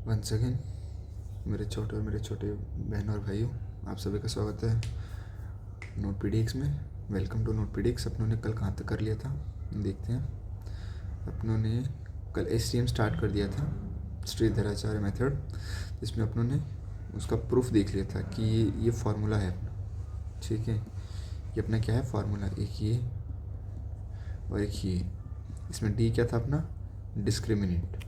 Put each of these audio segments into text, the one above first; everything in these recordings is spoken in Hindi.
वंस अगेन मेरे छोटे बहनों और भाइयों, आप सभी का स्वागत है नोट पीडीएक्स में। Welcome to Note PDX. अपनों ने कल कहाँ तक कर लिया था देखते हैं। अपनों ने कल एसटीएम स्टार्ट कर दिया था, श्रीधराचार्य मेथड, जिसमें अपनों ने उसका प्रूफ देख लिया था कि ये फार्मूला है अपना। ठीक है, ये अपना क्या है फार्मूला, एक ये और एक ये। इसमें डी क्या था अपना, डिस्क्रिमिनेंट।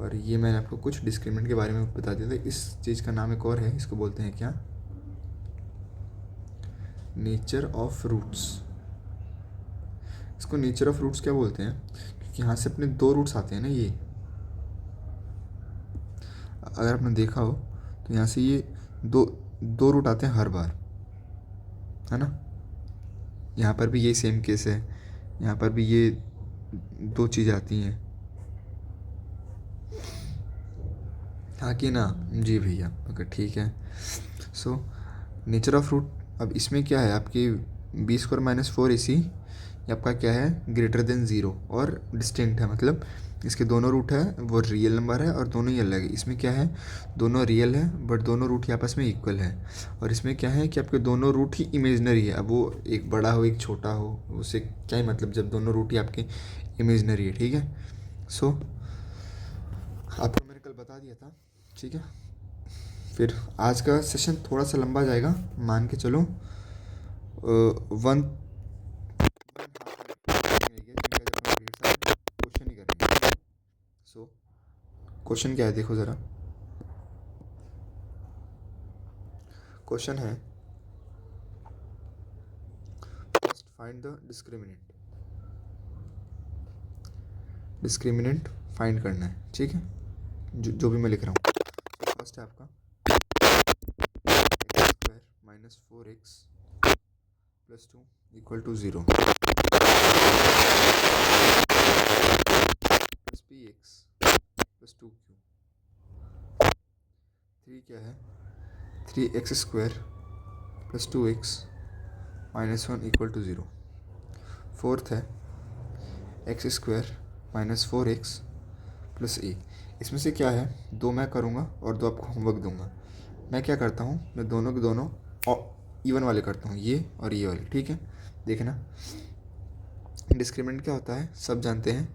और ये मैंने आपको कुछ डिस्क्रिमिनेंट के बारे में बता दिया था। इस चीज़ का नाम एक और है, इसको बोलते हैं क्या, नेचर ऑफ रूट्स। इसको नेचर ऑफ रूट्स क्या बोलते हैं, क्योंकि यहाँ से अपने दो रूट्स आते हैं ना। ये अगर आपने देखा हो तो यहाँ से ये दो दो रूट आते हैं हर बार, है ना। यहाँ पर भी ये सेम केस है, यहाँ पर भी ये दो चीज़ आती हैं। हाँ कि ना जी भैया, ओके ठीक है। सो नेचर ऑफ रूट, अब इसमें क्या है आपकी b² - 4ac, ये आपका क्या है, ग्रेटर देन ज़ीरो और डिस्टिंक्ट है। मतलब इसके दोनों रूट है वो रियल नंबर है और दोनों ही अलग है। इसमें क्या है, दोनों रियल है बट दोनों रूट ही आपस में इक्वल है। और इसमें क्या है कि आपके दोनों रूट ही इमेजनरी है। अब वो एक बड़ा हो एक छोटा हो, उससे क्या ही मतलब, जब दोनों रूट ही आपके इमेजनरी है। ठीक है, सो आपको मैंने कल बता दिया था। ठीक है, फिर आज का सेशन थोड़ा सा लंबा जाएगा, मान के चलो 1 क्वेश्चन ही करेंगे। सो क्वेश्चन क्या है देखो ज़रा। क्वेश्चन है, first find the discriminant. Discriminant find करना है, ठीक है, जो भी मैं लिख रहा हूँ। तो फर्स्ट है आपका x² - 4x + 2 = 0 + px + 2q। 3 क्या है, 3x² + 2x - 1 = 0। फोर्थ है x² - 4x + a। इसमें से क्या है, दो मैं करूँगा और दो आपको होमवर्क दूंगा। मैं क्या करता हूँ, मैं दोनों के दोनों इवन वाले करता हूँ, ये और ये वाले। ठीक है, देखना डिस्क्रिमिनेंट क्या होता है, सब जानते हैं,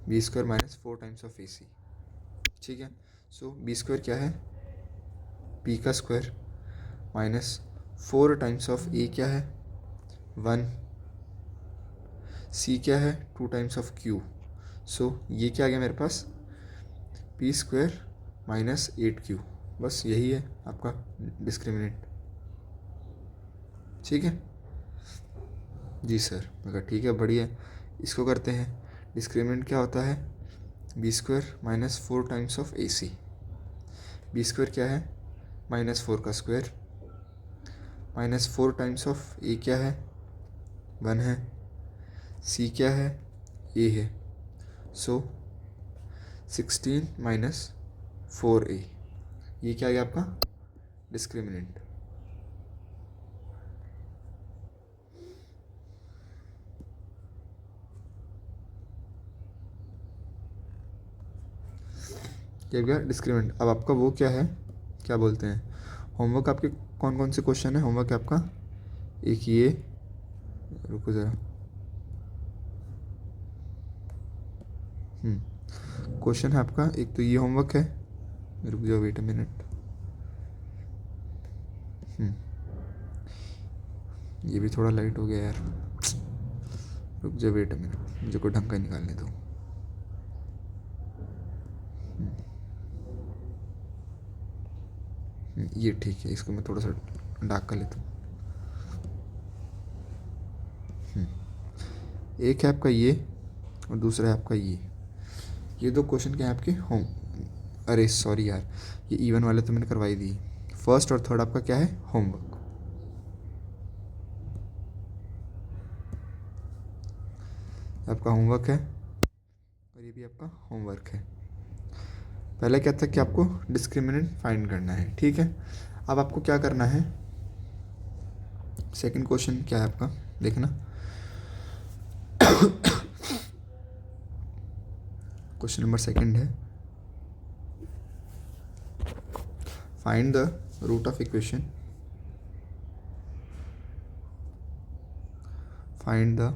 b² - 4 टाइम्स ऑफ ac। ठीक है, सो b² क्या है, p² - 4 टाइम्स ऑफ a क्या है, 1। c क्या है, 2 टाइम्स ऑफ q। सो ये क्या आ गया मेरे पास, p² - 8q। बस यही है आपका डिस्क्रिमिनेंट। ठीक है जी सर, मगर ठीक है, बढ़िया। इसको करते हैं, डिस्क्रिमिनेंट क्या होता है, b² - 4 times of ac। b² क्या है, -4 का स्क्वायर, -4 टाइम्स ऑफ a क्या है, 1 है। c क्या है, a है। सो 16 - 4a, ये क्या आ गया आपका डिस्क्रिमिनेंट। क्या गया डिस्क्रिमिनेंट। अब आपका वो क्या है, क्या बोलते हैं, होमवर्क आपके कौन कौन से क्वेश्चन है होमवर्क है आपका, एक ये, रुको ज़रा, क्वेश्चन है आपका एक तो ये होमवर्क है, रुक जाओ वेट अ मिनट, ये भी थोड़ा लाइट हो गया यार, रुक जाओ वेट अ मिनट, मुझे को ढंग का निकालने दो। ये ठीक है, इसको मैं थोड़ा सा डार्क कर लेता हूँ। एक है आपका ये और दूसरा है आपका ये दो क्वेश्चन क्या है आपके होम, अरे सॉरी यार, ये इवन वाले तो मैंने करवाई दी। फर्स्ट और थर्ड आपका क्या है, होमवर्क। आपका होमवर्क है और ये भी आपका होमवर्क है। पहले क्या था कि आपको डिस्क्रिमिनेंट फाइंड करना है। ठीक है, अब आपको क्या करना है, सेकंड क्वेश्चन क्या है आपका, देखना क्वेश्चन नंबर सेकंड है, find the root of equation, find the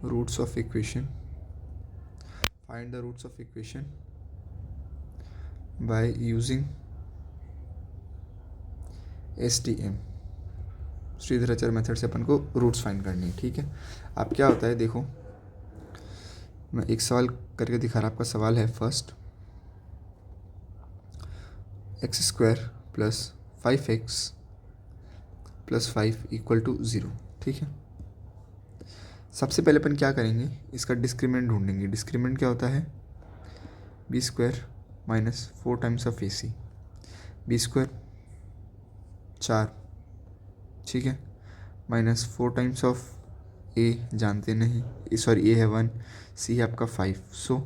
roots of equation, find the roots of equation by using STM, Shridharacharya method से अपन को रूट्स फाइंड करनी है। ठीक है, अब क्या होता है देखो, मैं एक सवाल करके दिखा रहा, आपका सवाल है first, x² plus 5x plus 5 equal to 0। ठीक है, सबसे पहले अपन क्या करेंगे, इसका डिस्क्रिमिनेंट ढूंढेंगे। डिस्क्रिमिनेंट क्या होता है, b² minus 4 times of AC, b² 4, ठीक है, माइनस 4 टाइम्स ऑफ A जानते नहीं, सॉरी A है 1, C है आपका 5, so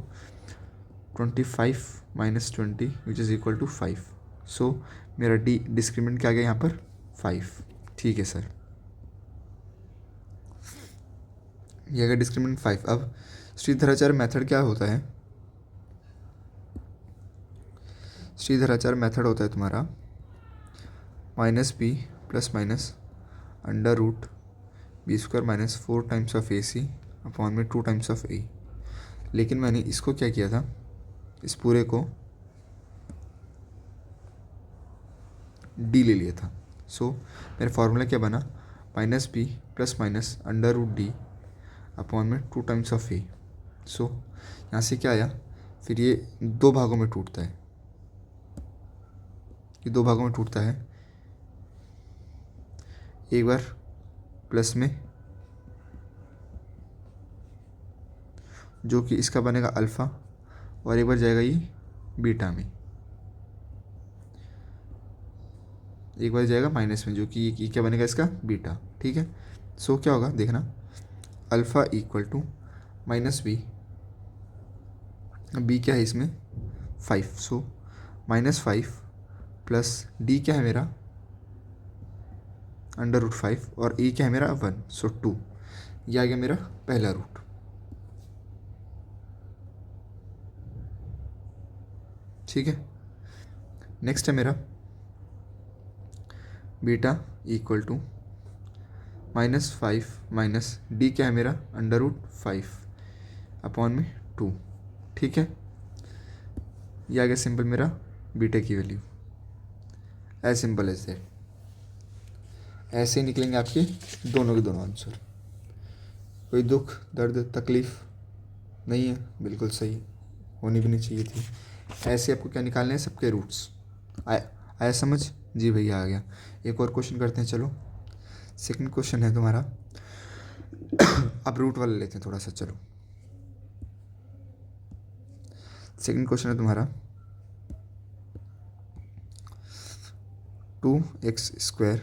25 minus 20 which is equal to 5। So मेरा डिस्क्रिमिनेंट क्या आ गया यहाँ पर, 5। ठीक है सर, ये अगर डिस्क्रिमिनेंट 5। अब श्रीधराचार्य मेथड क्या होता है, श्रीधराचार्य मेथड होता है तुम्हारा -b plus minus under root b² minus 4 times of AC upon में 2 टाइम्स ऑफ A। लेकिन मैंने इसको क्या किया था, इस पूरे को d ले लिया था। सो मेरा फॉर्मूला क्या बना, -b plus minus under root d upon में 2 टाइम्स ऑफ A। सो यहाँ से क्या आया, फिर ये 2 भागों में टूटता है, ये 2 भागों में टूटता है, एक बार प्लस में जो कि इसका बनेगा अल्फ़ा, और एक बार जाएगा ये बीटा में, एक बार जाएगा माइनस में जो कि ये क्या बनेगा इसका बीटा। ठीक है, सो क्या होगा देखना, alpha equal to -b, b क्या है इसमें 5, सो -5 प्लस d क्या है मेरा अंडर रूट 5 और a क्या है मेरा 1, सो 2। ये आ गया मेरा पहला रूट। ठीक है, नेक्स्ट है मेरा beta equal to -5 minus D क्या है मेरा अंडर रूट 5 अपॉन में 2। ठीक है, ये आ गया सिंपल मेरा बीटा की value, as simple as that. ऐसे ही निकलेंगे आपके दोनों के दोनों आंसर, कोई दुख दर्द तकलीफ नहीं है, बिल्कुल सही, होनी भी नहीं चाहिए थी। ऐसे आपको क्या निकालने हैं, सबके रूट्स। आया समझ, जी भैया आ गया। एक और क्वेश्चन करते हैं, चलो सेकंड क्वेश्चन है तुम्हारा अब रूट वाला लेते हैं थोड़ा सा, चलो सेकंड क्वेश्चन है तुम्हारा 2x²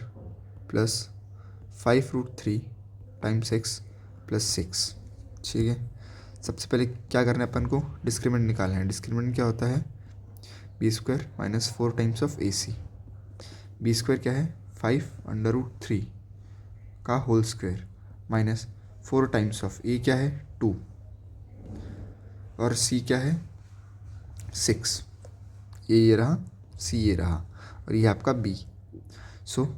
plus 5√3 times x plus 6। ठीक है, सबसे पहले क्या करना है अपन को, डिस्क्रिमिनेंट निकालना है। डिस्क्रिमिनेंट क्या होता है, b² minus 4 times of AC, b² क्या है 5√3 का whole square minus 4 times of A क्या है 2 और C क्या है 6, ये रहा, C ये रहा, और ये आपका B। सो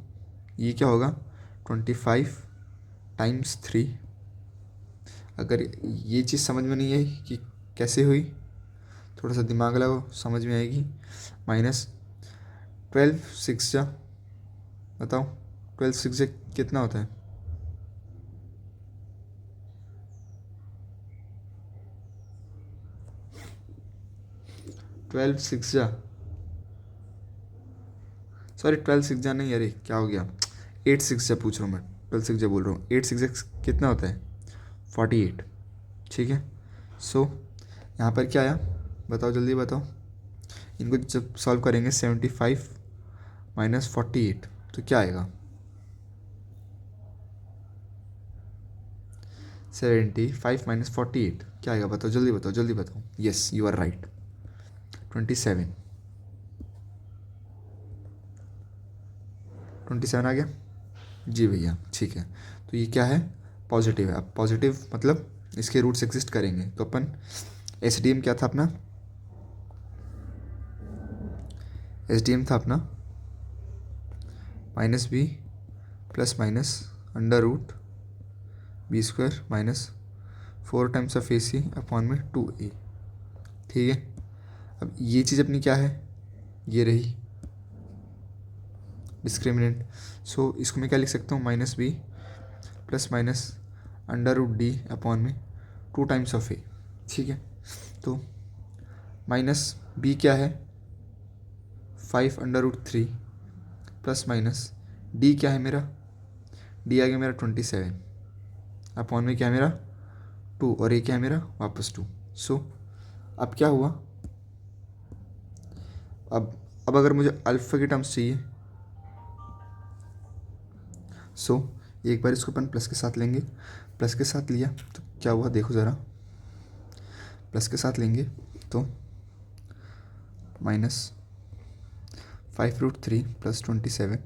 ये क्या होगा 25 टाइम्स 3। अगर ये चीज़ समझ में नहीं आई कि कैसे हुई, थोड़ा सा दिमाग लगाओ, समझ में आएगी। माइनस 12 6 जा, बताओ 12 6 जा कितना होता है, ट्वेल्व सिक्स जा, सॉरी 12 6 जा नहीं, अरे क्या हो गया, 8 6 जा पूछ रहा हूँ मैं, 12 6 जा बोल रहा हूँ। 8 6 जा कितना होता है 48। ठीक है, सो यहाँ पर क्या आया बताओ, जल्दी बताओ। इनको जब सॉल्व करेंगे 75 माइनस 48 तो क्या आएगा, 75 माइनस 48 क्या आएगा, बताओ जल्दी बताओ, जल्दी बताओ। Yes you are right, 27। 27 आ गया, जी भैया ठीक है। तो ये क्या है, पॉजिटिव है। अब पॉजिटिव मतलब इसके रूट्स एग्जिस्ट करेंगे, तो अपन SDM क्या था अपना, SDM था अपना minus B plus minus under root B square minus 4 times of AC upon में 2A। ठीक है, अब ये चीज़ अपनी क्या है, ये रही डिस्क्रिमिनेंट। सो इसको मैं क्या लिख सकता हूँ, minus B plus minus under root D upon में 2 टाइम्स ऑफ ए। ठीक है, तो माइनस बी क्या है 5 under root 3 plus minus D क्या है मेरा, डी आ गया मेरा 27 अपॉन में क्या है मेरा 2 और ए क्या है मेरा वापस 2। सो अब क्या हुआ, अब अगर मुझे अल्फ़ा की टर्म्स चाहिए, सो एक बार इसको अपन प्लस के साथ लेंगे, प्लस के साथ लिया तो क्या हुआ देखो ज़रा, प्लस के साथ लेंगे तो माइनस 5√3 प्लस 27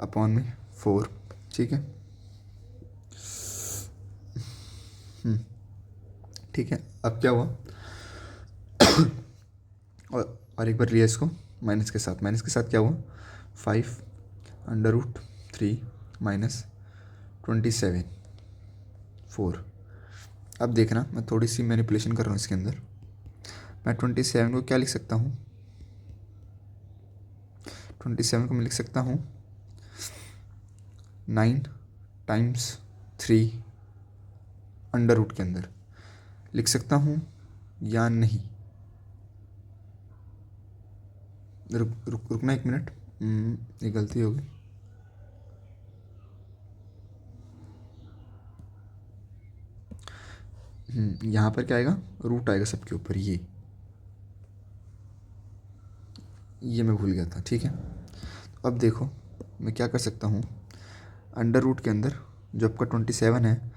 अपॉन में 4। ठीक है, ठीक है, अब क्या हुआ और एक बार लिया इसको माइनस के साथ, माइनस के साथ क्या हुआ 5√3 माइनस 27 4। अब देखना मैं थोड़ी सी मैनिपुलेशन कर रहा हूँ इसके अंदर। मैं 27 को क्या लिख सकता हूँ, 27 को मैं लिख सकता हूँ 9 टाइम्स 3 अंडर रूट के अंदर लिख सकता हूँ या नहीं। रुकना एक मिनट, ये गलती हो गई। यहाँ पर क्या आएगा, रूट आएगा सबके ऊपर, ये मैं भूल गया था। ठीक है, तो अब देखो मैं क्या कर सकता हूँ, अंडर रूट के अंदर जो आपका 27 है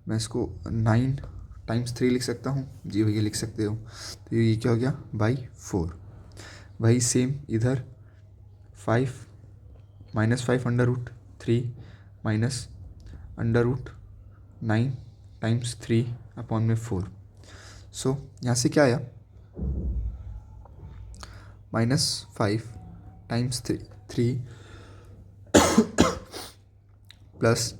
मैं इसको 9 टाइम्स 3 लिख सकता हूँ। जी भैया लिख सकते हो, तो ये क्या हो गया बाई 4। वही सेम इधर 5 -5 under root 3 minus under root 9 times 3 upon में 4। सो यहाँ से क्या आया -5 टाइम्स 3 प्लस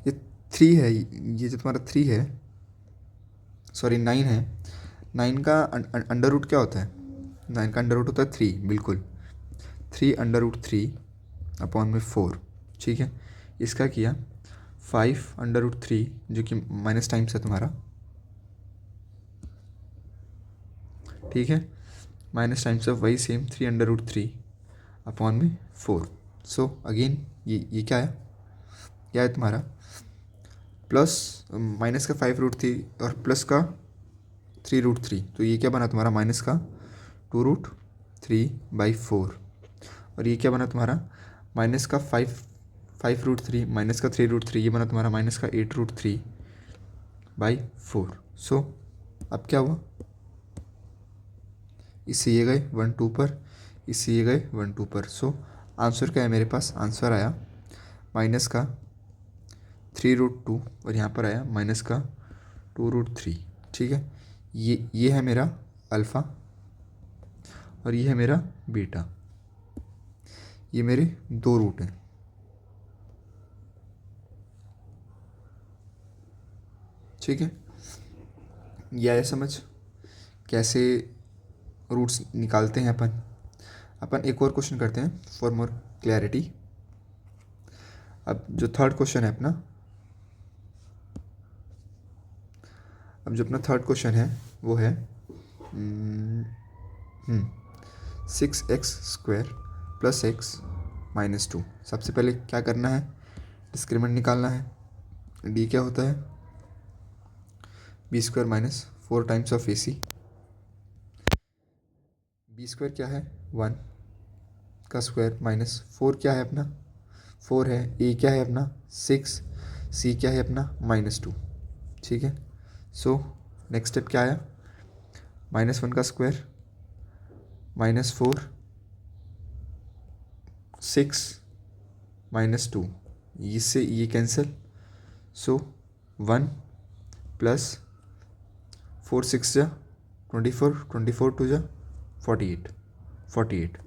ये 3 है, ये जो तुम्हारा 3 है, सॉरी 9 है, 9 का अंडर रूट क्या होता है, 9 का अंडर रूट होता है 3, बिल्कुल 3 अंडर रूट 3 अपॉन में 4। ठीक है, इसका किया 5 अंडर रूट 3 जो कि माइनस टाइम्स है तुम्हारा, ठीक है, माइनस टाइम्स ऑफ वही सेम 3 अंडर रूट 3 अपॉन में 4। सो अगेन ये क्या है तुम्हारा प्लस माइनस का 5√3 और प्लस का 3√3, तो ये क्या बना तुम्हारा माइनस का 2√3/4 और ये क्या बना तुम्हारा माइनस का 5√3 माइनस का 3√3, ये बना तुम्हारा माइनस का 8√3/4। सो अब क्या हुआ, इससे ये गए 1 2 पर, इससे ये गए 1 2 पर। सो आंसर क्या है मेरे पास, आंसर आया माइनस का 3√2 और यहाँ पर आया माइनस का 2√3। ठीक है, ये है मेरा अल्फ़ा और ये है मेरा बीटा, ये मेरे 2 रूट हैं। ठीक है, ये आया समझ कैसे रूट्स निकालते हैं अपन एक और क्वेश्चन करते हैं फॉर मोर क्लैरिटी। अब जो थर्ड क्वेश्चन है अपना, अब जो अपना थर्ड क्वेश्चन है वो है 6x² + x - 2। सबसे पहले क्या करना है, डिस्क्रिमिनेंट निकालना है। डी क्या होता है b² - 4 times of AC। b² क्या है 1 का स्क्वायर माइनस 4 क्या है अपना 4 है, a क्या है अपना 6, c क्या है अपना -2। ठीक है, सो नेक्स्ट स्टेप क्या आया, -1 का स्क्वायर -4 6 -2, इससे ये कैंसिल। सो 1 प्लस 4 6 जा 24, 24 2 जा 48। 48।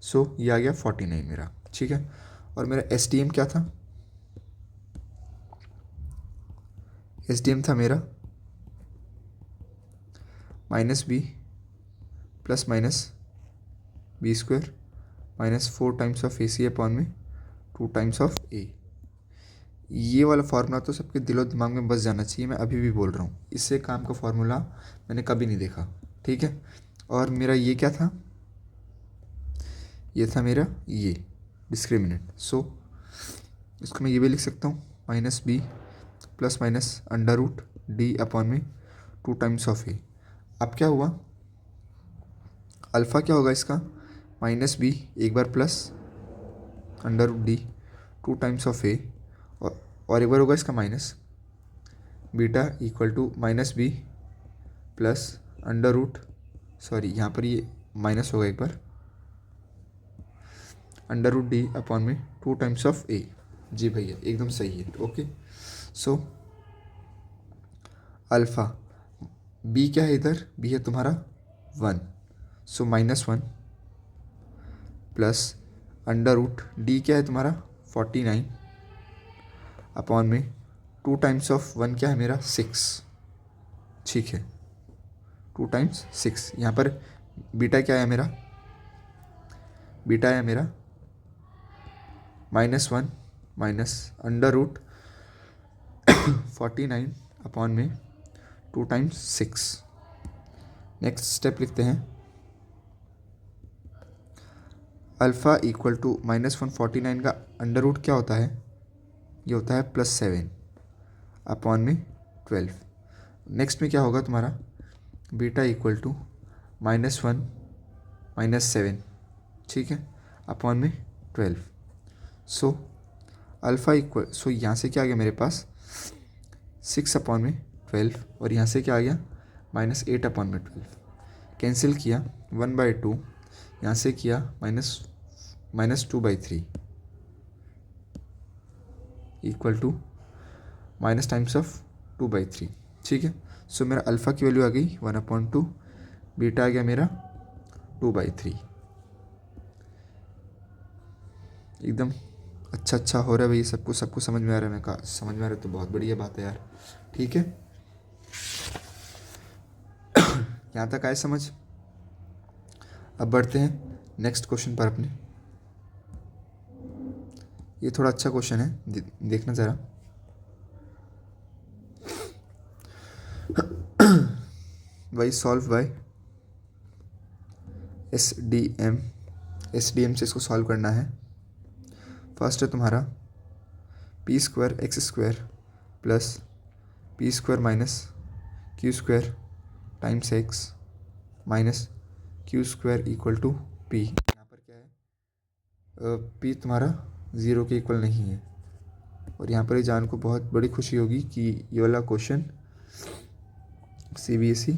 सो ये आ गया 49 मेरा, ठीक है। और मेरा एस डी एम क्या था, एस डी एम था मेरा minus B plus minus B square minus 4 times of A C upon में 2 टाइम्स ऑफ ए। ये वाला फार्मूला तो सबके दिलो दिमाग में बस जाना चाहिए, मैं अभी भी बोल रहा हूँ, इससे काम का फार्मूला मैंने कभी नहीं देखा, ठीक है। और मेरा ये क्या था, ये था मेरा ये डिस्क्रिमिनेंट। सो इसको मैं ये भी लिख सकता हूँ minus B plus minus under root D upon में 2 टाइम्स ऑफ ए। अब क्या हुआ, अल्फ़ा क्या होगा इसका, माइनस बी एक बार plus under root D 2 times of A, और एक बार होगा इसका minus beta equal to minus B plus under root, sorry यहाँ पर ये माइनस होगा एक बार, अंडर रूट डी अपॉन में 2 टाइम्स ऑफ ए। जी भैया एकदम सही है, ओके। सो अल्फ़ा बी क्या है इधर, बी है तुम्हारा 1, सो -1 प्लस अंडर रूट डी क्या है तुम्हारा 49 अपॉन में 2 टाइम्स ऑफ 1 क्या है मेरा 6, ठीक है, 2 टाइम्स 6। यहाँ पर बीटा क्या है मेरा, बीटा है मेरा -1 माइनस अंडर रूट 49 अपॉन में 2 टाइम्स 6। नेक्स्ट स्टेप लिखते हैं, अल्फ़ा इक्वल टू -149 का अंडर रूट क्या होता है, ये होता है +7 अपॉन में 12। नेक्स्ट में क्या होगा तुम्हारा, बीटा इक्वल टू -1 -7, ठीक है, अपॉन में 12। सो अल्फ़ा इक्वल, सो यहाँ से क्या आ गया मेरे पास 6 अपॉन में 12, और यहाँ से क्या आ गया -8 अपॉन में 12। कैंसिल किया 1/2, यहाँ से किया -2/3 equal to minus times of 2/3, ठीक है। सो मेरा अल्फ़ा की वैल्यू आ गई 1/2, बीटा आ गया मेरा 2/3। एकदम अच्छा हो रहा है भाई, सबको समझ में आ रहा है, मैं कहा समझ में आ रहा है तो बहुत बढ़िया बात है यार, ठीक है। यहाँ तक आए समझ। अब बढ़ते हैं नेक्स्ट क्वेश्चन पर अपने। ये थोड़ा अच्छा क्वेश्चन है, देखना ज़रा। वाई सॉल्व बाय एसडीएम से इसको सॉल्व करना है। फर्स्ट है तुम्हारा p² x² plus p² minus q² times x minus q² equal to p। यहाँ पर क्या है, p तुम्हारा 0 के इक्वल नहीं है, और यहाँ पर जान को बहुत बड़ी खुशी होगी कि ये वाला क्वेश्चन CBSE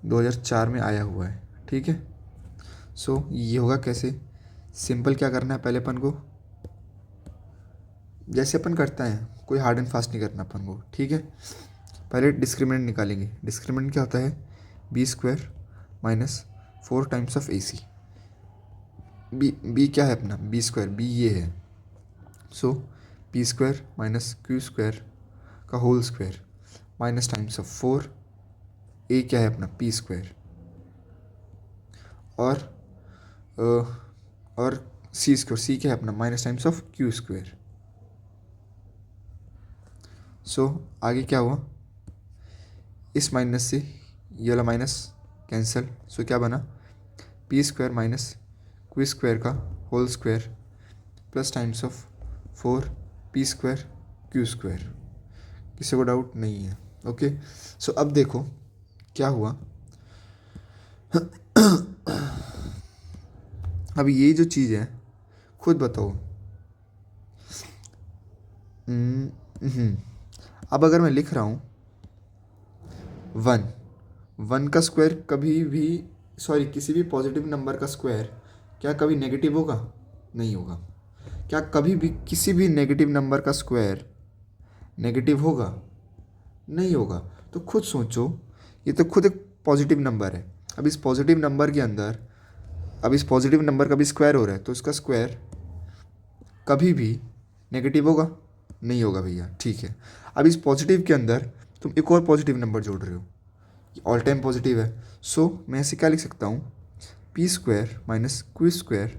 2004 में आया हुआ है, ठीक है। सो ये होगा कैसे, सिंपल क्या करना है, पहले अपन को जैसे अपन करता है, कोई हार्ड एंड फास्ट नहीं करना अपन को, ठीक है। पहले डिस्क्रिमिनेंट निकालेंगे। डिस्क्रिमिनेंट क्या होता है, b² minus 4 times of AC। b क्या है अपना, b², b ये है, सो p² माइनस q² का whole square minus times of 4, a क्या है अपना p², और c² क्या है अपना माइनस टाइम्स ऑफ q²। सो आगे क्या हुआ, इस माइनस से ये वाला माइनस कैंसिल, सो क्या बना p² माइनस q² का whole square plus times of 4 p² q²। किसी को डाउट नहीं है, ओके। सो अब देखो क्या हुआ। अब ये जो चीज़ है खुद बताओ, अब अगर मैं लिख रहा हूँ 1 का स्क्वायर कभी भी, सॉरी किसी भी पॉजिटिव नंबर का स्क्वायर क्या कभी नेगेटिव होगा, नहीं होगा। क्या कभी भी किसी भी नेगेटिव नंबर का स्क्वायर नेगेटिव होगा, नहीं होगा। तो खुद सोचो, ये तो खुद एक पॉजिटिव नंबर है। अब इस पॉजिटिव नंबर के अंदर अब इस पॉजिटिव नंबर का भी स्क्वायर हो रहा है तो इसका स्क्वायर कभी भी नेगेटिव होगा? नहीं होगा भैया, ठीक है। अब इस पॉजिटिव के अंदर तुम एक और पॉजिटिव नंबर जोड़ रहे हो, ये ऑल टाइम पॉजिटिव है। सो मैं ऐसे क्या लिख सकता हूँ, P square minus Q square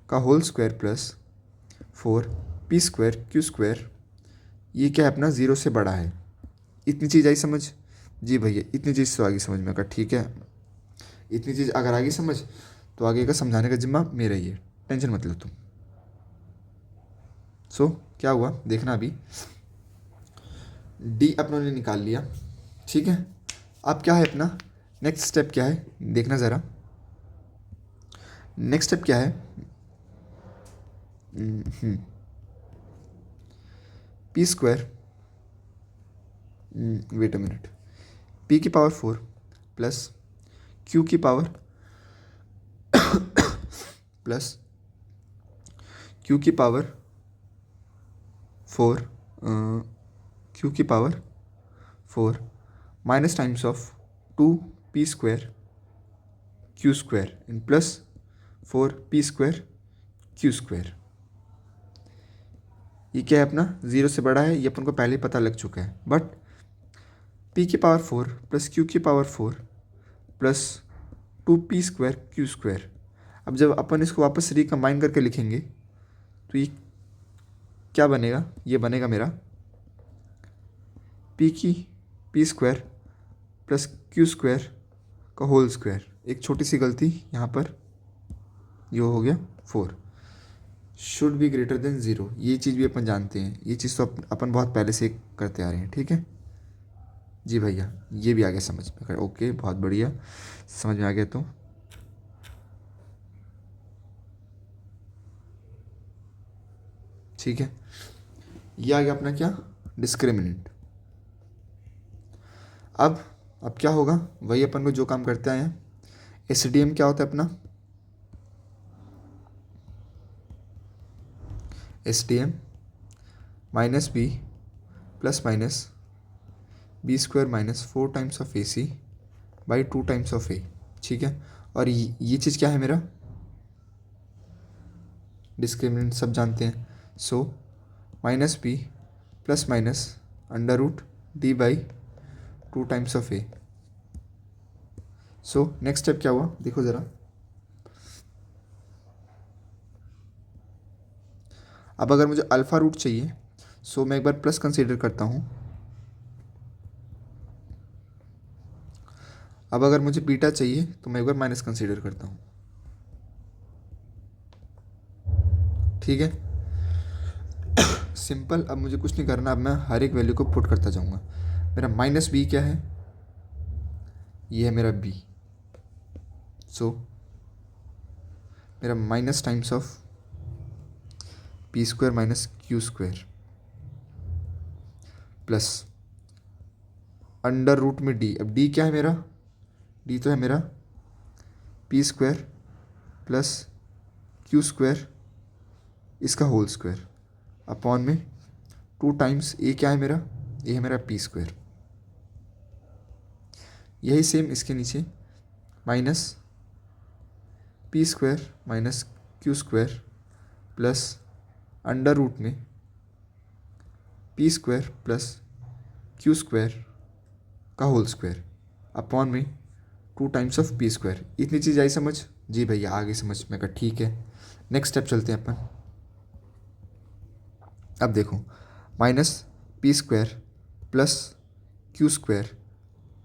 का whole square plus 4 P square Q square, ये क्या है अपना 0 से बड़ा है। इतनी चीज़ आई समझ? जी भैया, इतनी चीज़ तो आगे समझ में, का ठीक है। इतनी चीज़ अगर आगे समझ तो आगे का समझाने का जिम्मा मेरा ही है, टेंशन मत लो तुम। सो क्या हुआ देखना अभी, डी अपनों ने निकाल लिया, ठीक है। अब क्या है अपना नेक्स्ट स्टेप क्या है देखना ज़रा। नेक्स्ट स्टेप क्या है, P square, wait a minute, P की पावर 4 प्लस क्यू की पावर प्लस क्यू की पावर 4 क्यू की power 4 minus times of 2 P square Q square in plus 4 P square Q square. ये क्या है अपना 0 से बड़ा है, ये अपन को पहले ही पता लग चुका है। बट पी की पावर 4 प्लस क्यू की power 4 plus 2 P square Q square, अब जब अपन इसको वापस रिकम्बाइन करके लिखेंगे तो ये क्या बनेगा, ये बनेगा मेरा P square plus Q square का होल स्क्वायर। एक छोटी सी गलती यहाँ पर, ये हो गया 4 शुड बी ग्रेटर देन 0, ये चीज़ भी अपन जानते हैं, ये चीज़ तो अपन बहुत पहले से करते आ रहे हैं, ठीक है। जी भैया, ये भी आ गया समझ में, ओके बहुत बढ़िया, समझ में आ गया तो। ठीक है, ये आ गया अपना क्या, डिस्क्रिमिनेंट। अब क्या होगा, वही अपन को जो काम करते आए हैं। एसडीएम क्या होता है अपना, SDM minus B plus minus B square minus 4 times of A C by 2 times of A, ठीक है। और ये चीज़ क्या है मेरा डिस्क्रिमिनेंट, सब जानते हैं। So minus B plus minus under root D by 2 times of A. So next step क्या हुआ देखो ज़रा, अब अगर मुझे अल्फ़ा रूट चाहिए सो मैं एक बार प्लस कंसीडर करता हूँ। अब अगर मुझे बीटा चाहिए तो मैं एक बार माइनस कंसीडर करता हूँ, ठीक है। सिंपल, अब मुझे कुछ नहीं करना, अब मैं हर एक वैल्यू को पुट करता जाऊँगा। मेरा माइनस बी क्या है, ये है मेरा बी। सो मेरा minus times of P square minus Q square plus under root में डी। अब डी क्या है मेरा, डी तो है मेरा P square plus Q square इसका होल स्क्वायर अपॉन में 2 टाइम्स ए क्या है मेरा, ए है मेरा पी स्क्वायर। यही सेम इसके नीचे minus P square minus Q square plus under root में P square plus Q square का होल स्क्वायर अपॉन में 2 टाइम्स ऑफ पी स्क्वायर। इतनी चीज़ आई समझ? जी भैया आगे समझ में, का ठीक है। नेक्स्ट स्टेप चलते हैं अपन। अब देखो minus P square plus Q square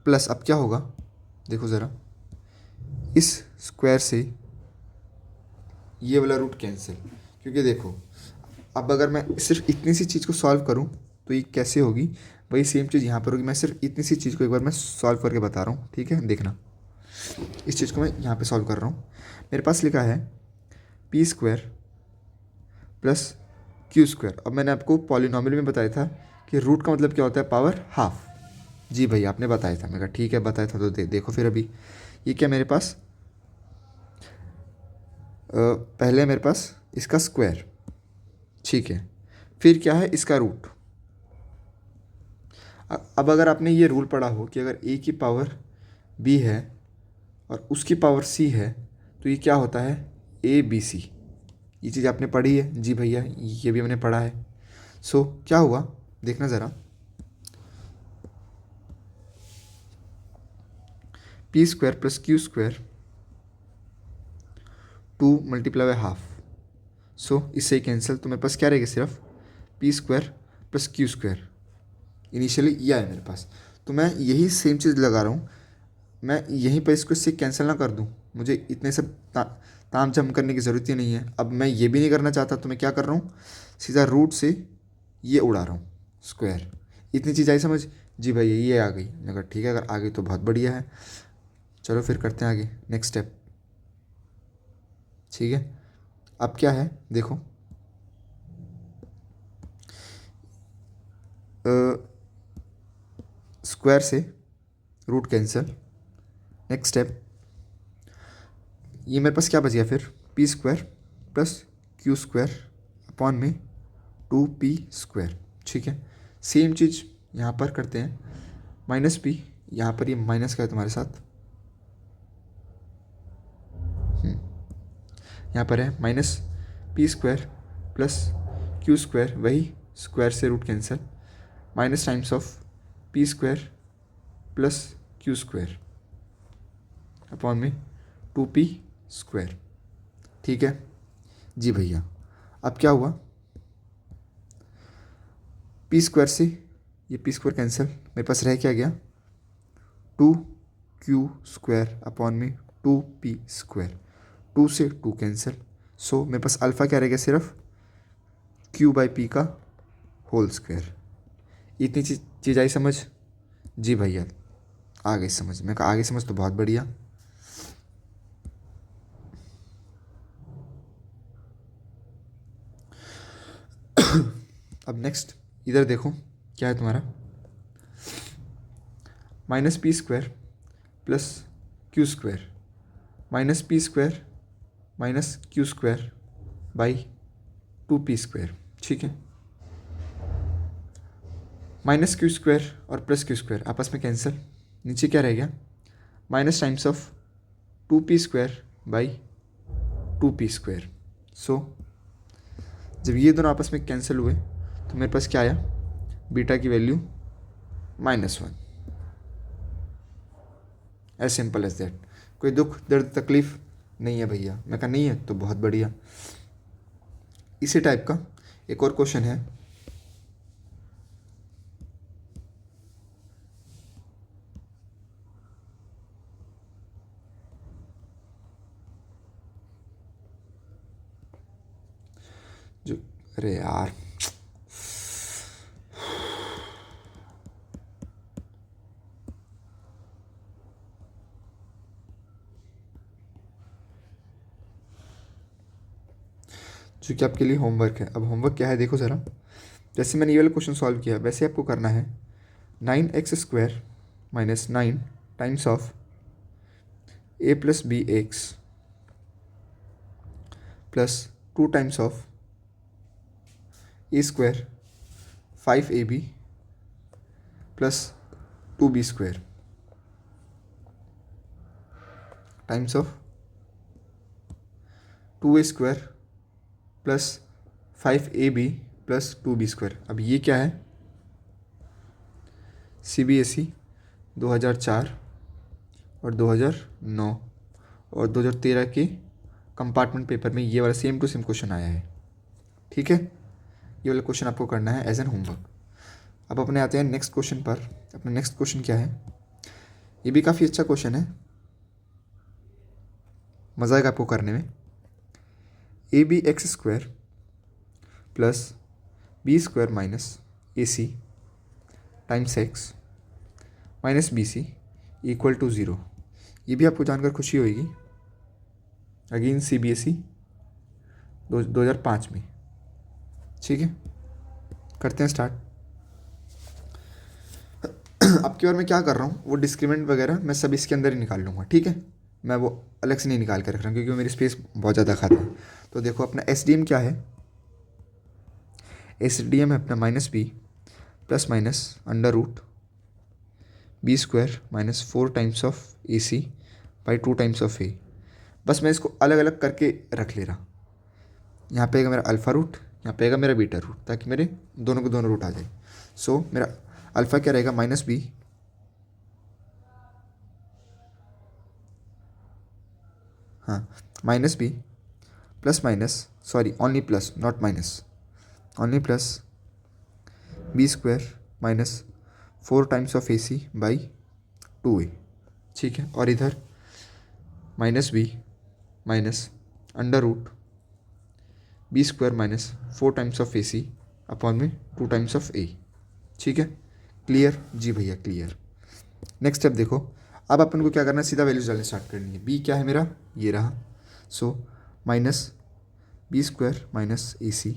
plus, अब क्या होगा देखो ज़रा, इस स्क्वायर से ये वाला रूट कैंसिल, क्योंकि देखो अब अगर मैं सिर्फ इतनी सी चीज़ को सॉल्व करूँ तो ये कैसे होगी, वही सेम चीज़ यहाँ पर होगी। मैं सिर्फ इतनी सी चीज़ को एक बार मैं सॉल्व करके बता रहा हूँ, ठीक है। देखना, इस चीज़ को मैं यहाँ पे सॉल्व कर रहा हूँ। मेरे पास लिखा है P square plus Q square. अब मैंने आपको पॉलिनॉमियल में बताया था कि रूट का मतलब क्या होता है, पावर हाफ। जी भैया आपने बताया था, मैं कहा ठीक है बताया था, तो देखो फिर अभी ये क्या मेरे पास, पहले मेरे पास इसका स्क्वायर, ठीक है, फिर क्या है इसका रूट। अब अगर आपने ये रूल पढ़ा हो कि अगर ए की पावर बी है और उसकी पावर सी है तो ये क्या होता है, ए बी सी। ये चीज़ आपने पढ़ी है जी भैया, ये भी हमने पढ़ा है। सो क्या हुआ देखना ज़रा, P square plus Q square 2 multiply by half. So इससे कैंसिल, तो मेरे पास क्या रहेगा, सिर्फ P square plus Q square. Initially यह है मेरे पास, तो मैं यही सेम चीज़ लगा रहा हूँ। मैं यहीं पर इसको इससे कैंसिल ना कर दूँ, मुझे इतने सब ताम झाम करने की ज़रूरत ही नहीं है। अब मैं ये भी नहीं करना चाहता, तो मैं क्या कर रहा हूँ, सीधा रूट से ये उड़ा रहा हूँ स्क्वायर। इतनी चीज़ आई समझ जी भैया, ये आ गई। मैं कहा ठीक है, अगर आ गई तो बहुत बढ़िया है। चलो फिर करते हैं आगे नेक्स्ट स्टेप। ठीक है, अब क्या है देखो, स्क्वायर से रूट कैंसिल। नेक्स्ट स्टेप, ये मेरे पास क्या बच गया फिर, P square plus Q square upon में 2p स्क्वायर। ठीक है, सेम चीज़ यहाँ पर करते हैं, माइनस p, यहाँ पर ये माइनस का है तुम्हारे साथ, यहाँ पर है minus P square plus Q square, वही स्क्वायर से root cancel, minus times of P square plus Q square upon में 2p स्क्वायर। ठीक है जी भैया, अब क्या हुआ, पी स्क्वायर से ये पी स्क्वायर कैंसिल, मेरे पास रह क्या गया, 2q स्क्वायर अपॉन में 2p स्क्वायर। 2 से 2 कैंसिल, सो मेरे पास अल्फ़ा क्या रह गया, सिर्फ q बाई पी का होल स्क्वायर। इतनी चीज़ आई समझ जी भैया, आ गई समझ। मैं कहा आगे समझ तो बहुत बढ़िया। अब नेक्स्ट इधर देखो क्या है तुम्हारा, minus P square plus Q square, minus P square minus Q square by 2p square. ठीक है, माइनस क्यू स्क्वायर और प्लस क्यू स्क्वायर आपस में कैंसिल, नीचे क्या रह गया, minus times of 2p square by 2p square. So जब ये दोनों आपस में कैंसिल हुए तो मेरे पास क्या आया, बीटा की value -1। As simple as that. कोई दुख दर्द तकलीफ नहीं है भैया। मैं कहा नहीं है तो बहुत बढ़िया। इसी टाइप का एक और क्वेश्चन है, जो अरे यार जो कि आपके लिए होमवर्क है। अब होमवर्क क्या है देखो ज़रा, जैसे मैंने ये वाला क्वेश्चन सॉल्व किया वैसे आपको करना है, 9x square minus 9 times of a plus B X plus 2 times of a square 5ab plus 2b square times of 2a square plus 5ab plus 2b square. अब ये क्या है, CBSE 2004 और 2009 और 2013 के कंपार्टमेंट पेपर में ये वाला सेम टू सेम क्वेश्चन आया है। ठीक है, ये वाला क्वेश्चन आपको करना है एज एन होमवर्क। अब अपने आते हैं नेक्स्ट क्वेश्चन पर। अपना नेक्स्ट क्वेश्चन क्या है, ये भी काफ़ी अच्छा क्वेश्चन है, मज़ा आएगा आपको करने में। ए b x square plus B square minus A c times x minus B c equal to 0। ये भी आपको जानकर खुशी होगी, अगेन CBSE 2005 में। ठीक है, करते हैं स्टार्ट। अब की बार मैं क्या कर रहा हूँ, वो डिस्क्रिमिनेंट वगैरह मैं सब इसके अंदर ही निकाल लूँगा। ठीक है, मैं वो अलग से नहीं निकाल कर रख रहा हूँ क्योंकि वो मेरी स्पेस बहुत ज़्यादा खाता है। तो देखो अपना SDM क्या है, SDM है अपना minus B plus minus under root B square minus 4 times of AC by 2 times of A बस मैं इसको अलग अलग करके रख ले रहा। यहाँ पे आएगा मेरा अल्फ़ा रूट, यहाँ पे आएगा मेरा बीटा रूट, ताकि मेरे दोनों के दोनों रूट आ जाए। सो मेरा अल्फ़ा क्या रहेगा, माइनस बी हाँ minus B plus minus sorry only plus not minus, only plus B square minus 4 times of A C by 2a। ठीक है, और इधर minus b minus under root B square minus 4 times of A C upon में 2 टाइम्स ऑफ ए। ठीक है, क्लियर जी भैया, क्लियर। नेक्स्ट स्टेप देखो, अब अपन को क्या करना है, सीधा वैल्यूज डालने स्टार्ट करनी है। बी क्या है मेरा, ये रहा। So minus B square minus ए सी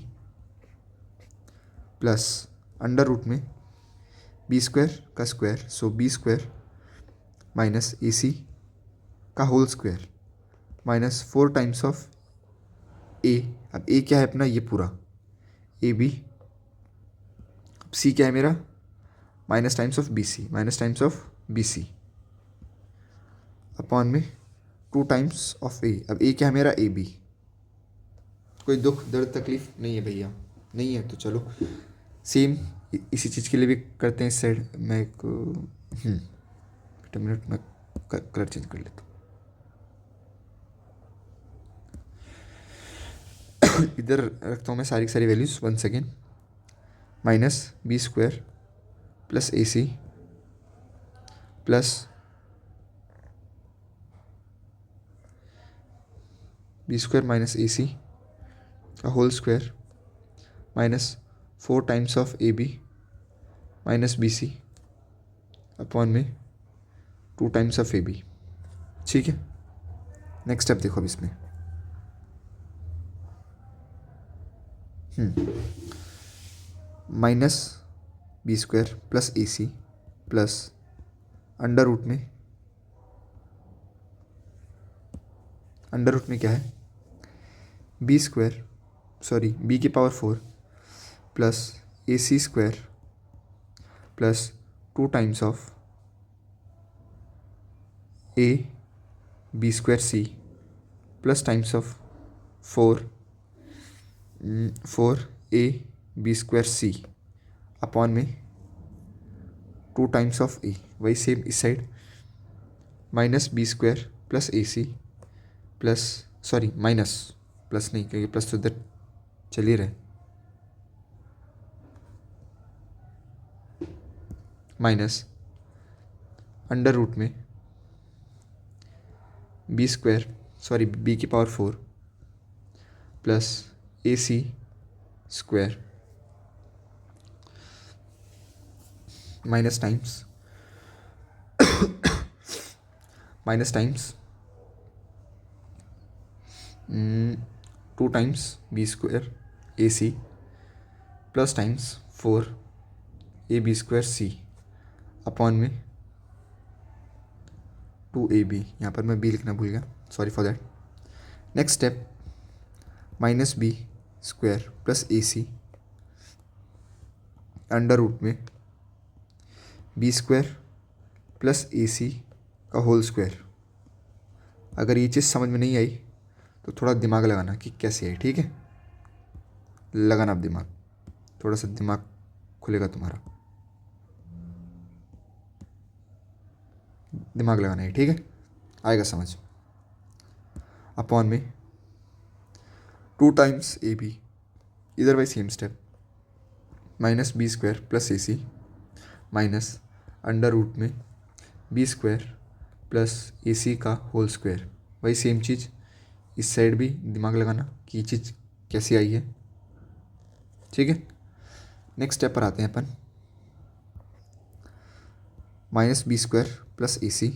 प्लस अंडर रूट में बी स्क्वायर का square, so B square minus ए सी का whole square minus 4 times of A. अब ए क्या है अपना, ये पूरा ए बी। अब सी क्या है मेरा, minus times of B C, minus times of B C upon में 2 टाइम्स ऑफ ए। अब ए क्या है मेरा, ए बी। कोई दुख दर्द तकलीफ नहीं है भैया, नहीं है तो चलो सेम इसी चीज़ के लिए भी करते हैं इस साइड। मैं एक मिनट में कलर चेंज कर लेता हूँ। इधर रखता हूँ मैं सारी की सारी values one second. Minus B square plus ए सी प्लस बी स्क्वायर माइनस ए सी का whole square minus 4 times of A B minus B C upon में 2 टाइम्स ऑफ ए बी। ठीक है, नेक्स्ट स्टेप देखो अब इसमें। माइनस बी स्क्वायर प्लस ए सी प्लस अंडर रूट में क्या है, बी स्क्वायर सॉरी बी की power 4 plus A C square plus 2 times of A B square C plus times of 4 A B square C upon में 2 टाइम्स ऑफ ए। वही सेम इस side minus B square plus ए सी प्लस सॉरी माइनस प्लस नहीं, क्योंकि प्लस तो इधर चल ही रहे, माइनस अंडर रूट में बी स्क्वायर सॉरी बी की power 4 plus A C square minus times 2 times B square a C plus times 4 A B square C upon में 2 ए बी। यहाँ पर मैं बी लिखना भूल गया, sorry for that. Next step minus B square plus A c under root में बी स्क्वायर प्लस ए सी का होल स्क्वायर। अगर ये चीज़ समझ में नहीं आई तो थोड़ा दिमाग लगाना कि कैसे आई। ठीक है, लगाना अब दिमाग, थोड़ा सा दिमाग खुलेगा तुम्हारा, दिमाग लगाना है। ठीक है, आएगा समझ। अपॉन में 2 टाइम्स ए बी, इधर by same step minus B square plus A C minus under root में बी स्क्वायर प्लस ए सी का होल स्क्वायर। वही सेम चीज़ इस साइड भी दिमाग लगाना कि ये चीज़ कैसी आई है। ठीक है, नेक्स्ट स्टेप पर आते हैं अपन। माइनस बी स्क्वायर प्लस ए सी,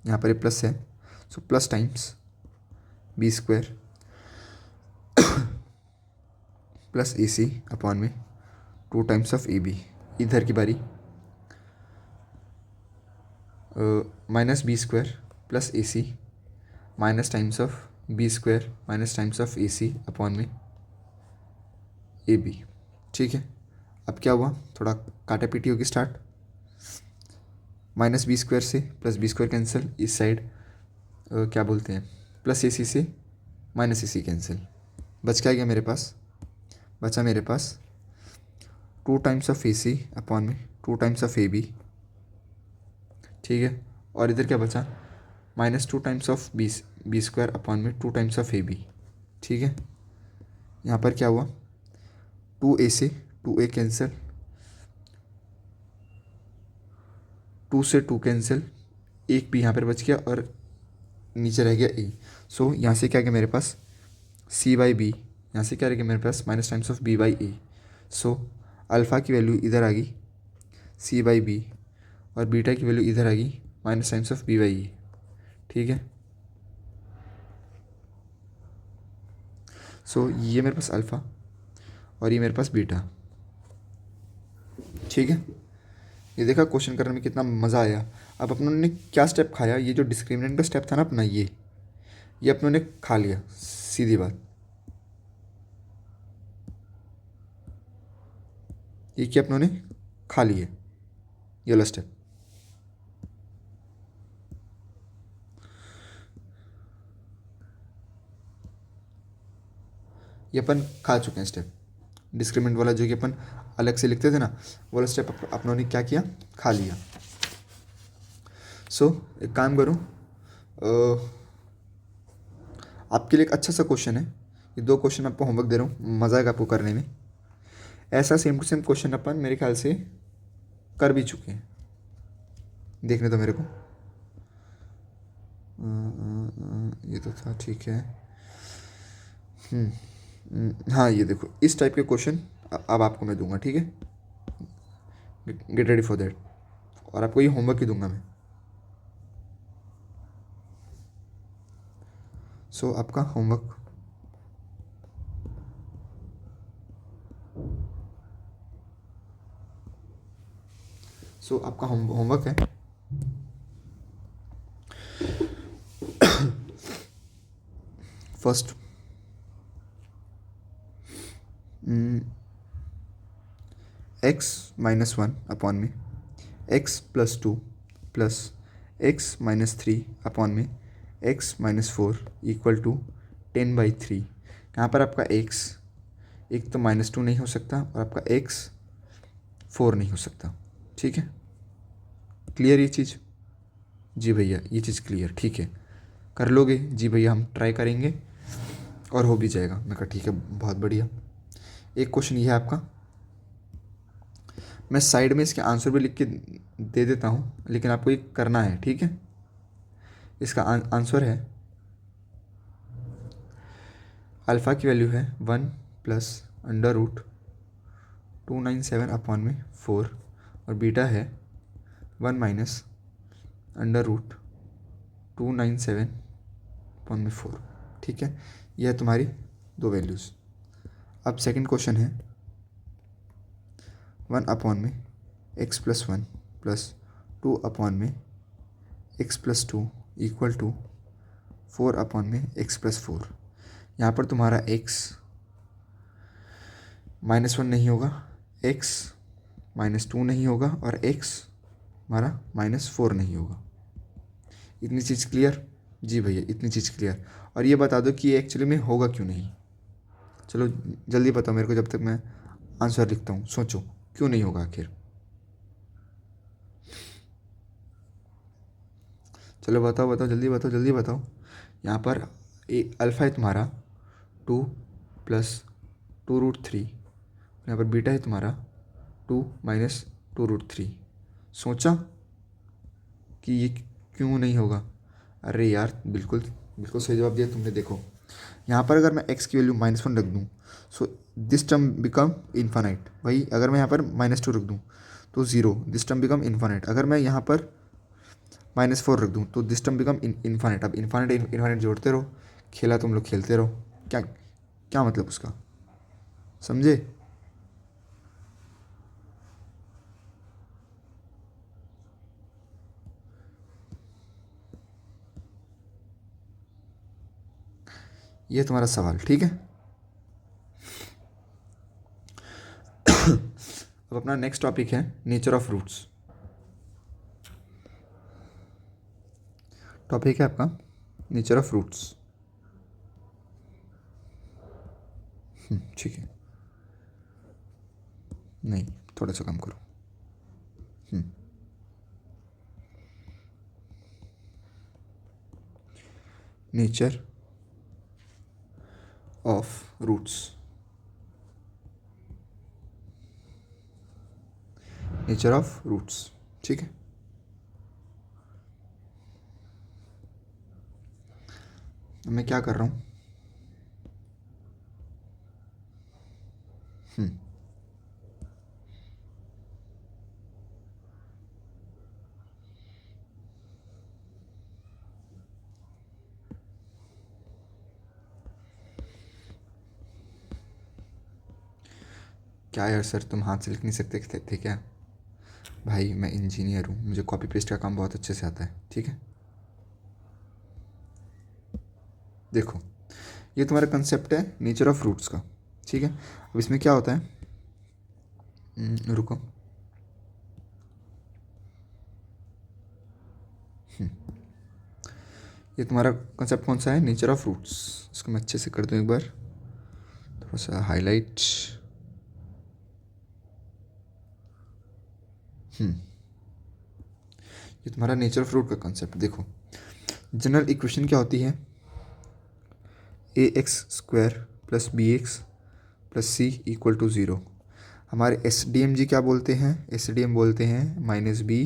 यहाँ पर ये प्लस है, so plus times B square plus ए सी अपॉन में 2 टाइम्स ऑफ ए बी। इधर की बारी minus B square plus A C minus times of B square minus times of A C upon में ए बी। ठीक है, अब क्या हुआ, थोड़ा काटा पीटी होगी स्टार्ट। माइनस बी स्क्वायर से प्लस बी स्क्वायर कैंसिल, इस साइड क्या बोलते हैं प्लस ए सी से माइनस ए सी कैंसिल, बच क्या गया मेरे पास, बचा मेरे पास 2 times of A C upon में 2 टाइम्स ऑफ ए बी, ठीक है। और इधर क्या बचा, -2 times of B square upon में 2 टाइम्स ऑफ ए बी, ठीक है। यहाँ पर क्या हुआ, 2 a से 2a कैंसिल, 2 से 2 कैंसिल, एक भी यहाँ पर बच गया और नीचे रह गया ए। सो यहाँ से क्या गया मेरे पास c बाई बी, यहाँ से क्या रह गया मेरे पास minus times of b by a. So alpha की वैल्यू इधर आ गई c बाई बी और बीटा की वैल्यू इधर आ गई minus times of b by a, ठीक है। सो ये मेरे पास अल्फ़ा और ये मेरे पास बीटा, ठीक है। ये देखा क्वेश्चन करने में कितना मज़ा आया। अब अपनों ने क्या स्टेप खाया, ये जो डिस्क्रिमिनेंट का स्टेप था ना अपना, ये अपनों ने खा लिया, सीधी बात। ये क्या अपनों ने खा लिए, ये वाला स्टेप। ये अपन खा चुके हैं स्टेप, डिस्क्रिमिनेंट वाला जो कि अपन अलग से लिखते थे ना, वो वाला स्टेप अपनों ने क्या किया, खा लिया। सो एक काम करूँ, आपके लिए एक अच्छा सा क्वेश्चन है, ये 2 क्वेश्चन मैं आपको होमवर्क दे रहा हूँ, मज़ा आएगा आपको करने में। ऐसा सेम टू सेम क्वेश्चन अपन मेरे ख्याल से कर भी चुके हैं, देखने तो मेरे को ये तो था, ठीक है। हाँ ये देखो, इस टाइप के क्वेश्चन अब आपको मैं दूंगा, ठीक है। गेट रेडी फॉर दैट, और आपको ये होमवर्क ही दूंगा मैं। सो आपका होमवर्क, आपका होमवर्क है फर्स्ट x-1 अपॉन में x+2 प्लस x-3 अपॉन में x-4 इक्वल टू 10/3। यहाँ पर आपका x एक तो -2 नहीं हो सकता और आपका x 4 नहीं हो सकता, ठीक है। क्लियर ये चीज़, जी भैया ये चीज़ क्लियर, ठीक है। कर लोगे, जी भैया हम ट्राई करेंगे और हो भी जाएगा। मैं कहा ठीक है, बहुत बढ़िया। एक क्वेश्चन ये है आपका, मैं साइड में इसके आंसर भी लिख के दे देता हूँ, लेकिन आपको ये करना है, ठीक है। इसका आंसर है, अल्फ़ा की वैल्यू है 1 प्लस √297 अपॉन में 4 और बीटा है 1 माइनस √297 अपॉन में 4, ठीक है। यह है तुम्हारी 2 वैल्यूज़। अब सेकंड क्वेश्चन है 1 अपॉन में x+1 प्लस 2 अपॉन में x+2 इक्वल टू 4 अपॉन में x+4। यहाँ पर तुम्हारा x -1 नहीं होगा, x -2 नहीं होगा और x हमारा -4 नहीं होगा। इतनी चीज़ क्लियर, जी भैया इतनी चीज़ क्लियर। और ये बता दो कि ये एक्चुअली में होगा क्यों नहीं, चलो जल्दी बताओ मेरे को, जब तक मैं आंसर लिखता हूँ। सोचो क्यों नहीं होगा आखिर, चलो बताओ बताओ जल्दी बताओ जल्दी बताओ। यहाँ पर अल्फ़ा है तुम्हारा 2 प्लस 2√3, यहाँ पर बीटा है तुम्हारा 2 माइनस 2√3। सोचा कि ये क्यों नहीं होगा, अरे यार बिल्कुल बिल्कुल सही जवाब दिया तुमने। देखो यहाँ पर अगर मैं x की वैल्यू -1 रख दूँ, so this term become infinite. भाई अगर मैं यहाँ पर -2 रख दूँ तो 0, दिस टर्म बिकम इन्फानाइट। अगर मैं यहाँ पर -4 रख दूँ तो दिस टर्म बिकम इन्फानाइट। अब इन्फानाइट जोड़ते रहो, खेला तुम लोग खेलते रहो, क्या क्या मतलब उसका, समझे। ये तुम्हारा सवाल, ठीक है। अब अपना नेक्स्ट टॉपिक है नेचर ऑफ रूट्स। टॉपिक है आपका नेचर ऑफ रूट्स। ठीक है, नहीं थोड़ा सा कम करो। Nature of roots, nature of roots, ठीक है। मैं क्या कर रहा हूँ, क्या यार सर तुम हाथ से लिख नहीं सकते थे क्या? भाई मैं इंजीनियर हूँ, मुझे कॉपी पेस्ट का काम बहुत अच्छे से आता है, ठीक है। देखो ये तुम्हारा कंसेप्ट है नेचर ऑफ रूट्स का, ठीक है। अब इसमें क्या होता है, रुको, ये तुम्हारा कंसेप्ट कौन सा है, नेचर ऑफ रूट्स। इसको मैं अच्छे से कर दूँ एक बार, थोड़ा सा हाईलाइट। ये तुम्हारा नेचर ऑफ रूट का कंसेप्ट। देखो जनरल इक्वेशन क्या होती है, ax² + bx + c = 0। हमारे SDMG क्या बोलते हैं, SDM बोलते हैं -b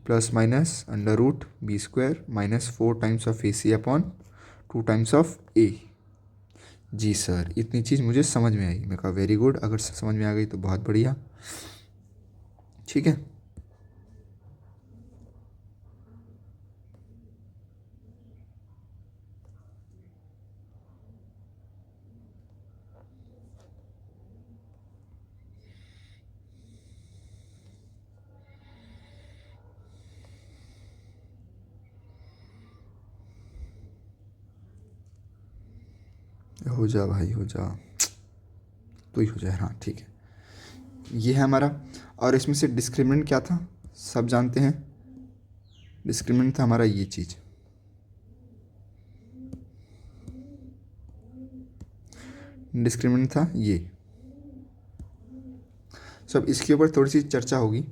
± √b² -4 times of AC upon 2 times of a। जी सर, इतनी चीज़ मुझे समझ में आई। मैं कहा वेरी गुड, अगर समझ में आ गई तो बहुत बढ़िया, ठीक है। हो जा भाई हो जा, तो ही हो जाए, हाँ ठीक है। ये है हमारा, और इसमें से डिस्क्रिमिनेंट क्या था, सब जानते हैं। डिस्क्रिमिनेंट था हमारा ये चीज़, डिस्क्रिमिनेंट था ये। सब इसके ऊपर थोड़ी सी चर्चा होगी।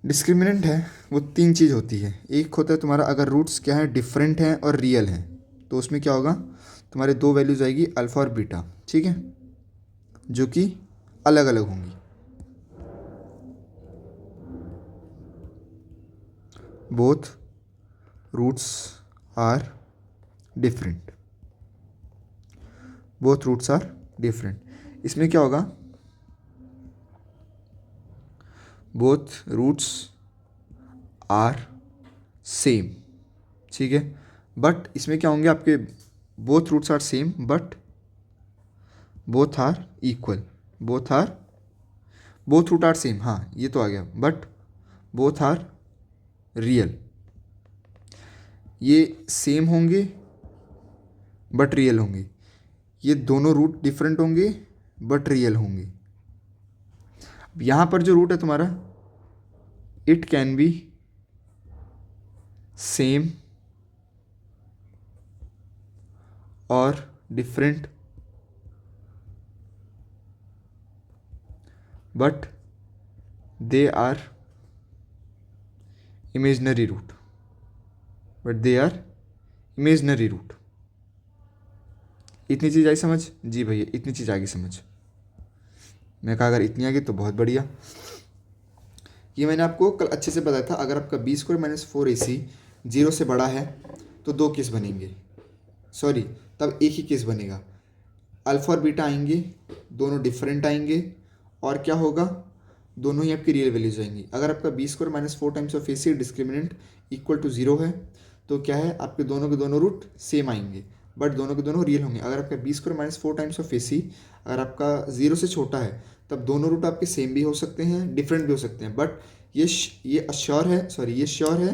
डिस्क्रिमिनेंट है वो 3 चीज़ होती है। एक होता है तुम्हारा अगर रूट्स क्या है, डिफरेंट हैं और रियल हैं, तो उसमें क्या होगा, तुम्हारे 2 वैल्यूज़ आएगी अल्फ़ा और बीटा, ठीक है, जो कि अलग अलग होंगी। Both roots are different, both roots are different. इसमें क्या होगा, बोथ रूट्स आर सेम, ठीक है। बट इसमें क्या होंगे आपके, both roots are same but both are equal, both root are same, हाँ ये तो आ गया, बट बोथ आर रियल। ये सेम होंगे बट रियल होंगे, ये दोनों रूट डिफरेंट होंगे बट रियल होंगे। अब यहाँ पर जो रूट है तुम्हारा, इट कैन बी सेम और different but they are imaginary root, imaginary root. इतनी चीज़ आई समझ? जी भैया इतनी चीज़ आ गई समझ। मैं कहा अगर इतनी आ गई तो बहुत बढ़िया। ये मैंने आपको कल अच्छे से बताया था, अगर आपका b² - 4AC 0 से बड़ा है तो 2 केस बनेंगे, सॉरी तब एक ही केस बनेगा। अल्फ़ा और बीटा आएंगे, दोनों डिफरेंट आएंगे, और क्या होगा, दोनों ही आपकी रियल वैल्यूज आएंगी। अगर आपका b² - 4 times of AC discriminant = 0 है तो क्या है, आपके दोनों के दोनों रूट सेम आएंगे बट दोनों के दोनों रियल होंगे। अगर आपका b² - 4 टाइम्स ऑफ AC अगर आपका 0 से छोटा है तब दोनों रूट आपके सेम भी हो सकते हैं, डिफरेंट भी हो सकते हैं, बट ये अश्योर है, सॉरी ये श्योर है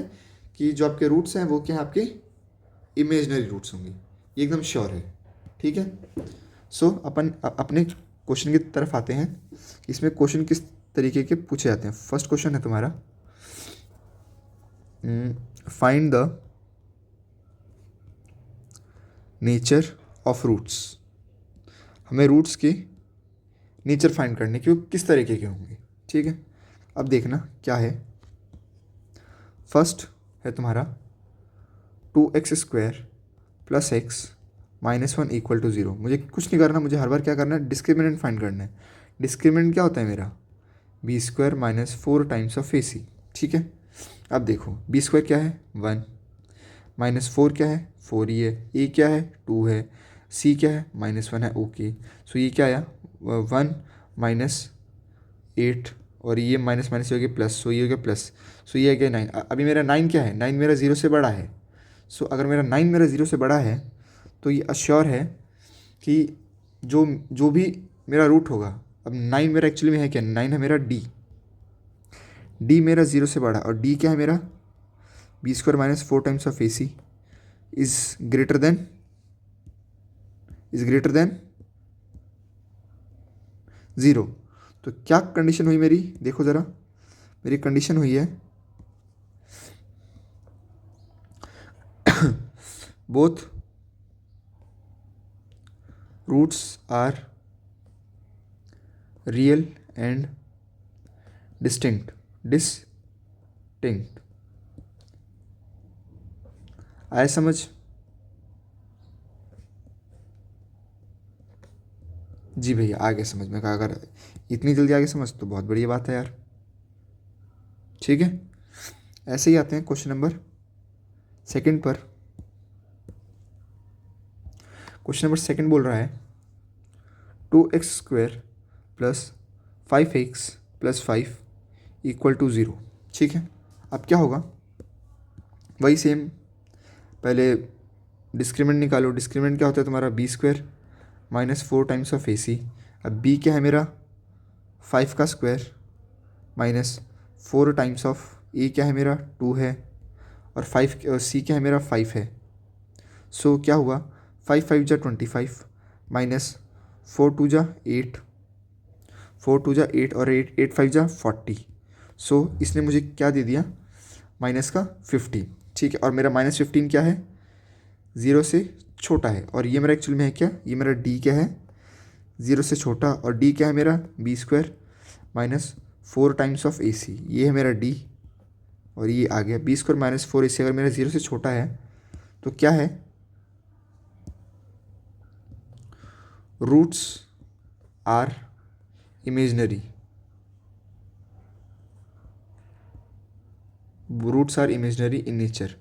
कि जो आपके रूट्स हैं वो क्या है, आपके इमेजनरी रूट्स होंगे, ये एकदम श्योर है, ठीक है। सो अपन अपने क्वेश्चन की तरफ आते हैं। इसमें क्वेश्चन किस तरीके के पूछे जाते हैं। फर्स्ट क्वेश्चन है तुम्हारा, find the nature of roots. हमें रूट्स के नेचर फाइंड करने कि वो किस तरीके के होंगे, ठीक है। अब देखना क्या है। फर्स्ट है तुम्हारा 2x² + x - 1 = 0। मुझे कुछ नहीं करना, मुझे हर बार क्या करना है, डिस्क्रिमिनेंट फाइंड करना है। डिस्क्रिमिनेंट क्या होता है मेरा, b² - 4 टाइम्स ऑफ ac, ठीक है। अब देखो b² क्या है 1, -4 क्या है 4 ही है, a क्या है 2 है, c क्या है -1 है, ओके। सो ये क्या आया 1 - 8 और ये माइनस माइनस हो गया प्लस, सो ये हो गया प्लस, सो ये आ गया 9। अभी मेरा 9 क्या है, 9 मेरा 0 से बड़ा है। सो अगर मेरा 9 मेरा 0 से बड़ा है तो ये अश्योर है कि जो जो भी मेरा रूट होगा, अब 9 मेरा एक्चुअली में है क्या, 9 है मेरा डी मेरा 0 से बड़ा, और डी क्या है मेरा b² - 4 times of ac is greater than 0। तो क्या कंडीशन हुई मेरी, देखो ज़रा, मेरी कंडीशन हुई है both roots are real and distinct आया समझ। जी भैया आ गया समझ में, कहा अगर इतनी जल्दी आ गया समझ तो बहुत बढ़िया बात है यार, ठीक है। ऐसे ही आते हैं क्वेश्चन नंबर सेकंड पर। क्वेश्चन नंबर सेकंड बोल रहा है 2x² + 5x + 5 = 0, ठीक है। अब क्या होगा, वही सेम, पहले डिस्क्रिमिनेंट निकालो। डिस्क्रिमिनेंट क्या होता है तुम्हारा b² - 4 टाइम्स ऑफ ac। अब b क्या है मेरा 5 का स्क्वायर -4 टाइम्स ऑफ a क्या है मेरा 2 है, और 5 c क्या है मेरा 5 है। सो क्या हुआ 5 × 5 = 25 -4 × 2 = 8, 4 × 2 = 8 और 8 × 5 = 40। सो इसने मुझे क्या दे दिया माइनस का 50, ठीक है। और मेरा -15 क्या है 0 से छोटा है, और ये मेरा एक्चुअली में है क्या, ये मेरा d क्या है 0 से छोटा, और d क्या है मेरा b² - 4 टाइम्स ऑफ ac, ये है मेरा d, और ये आ गया b² - 4 ac। अगर मेरा 0 से छोटा है तो क्या है, roots are imaginary, in nature,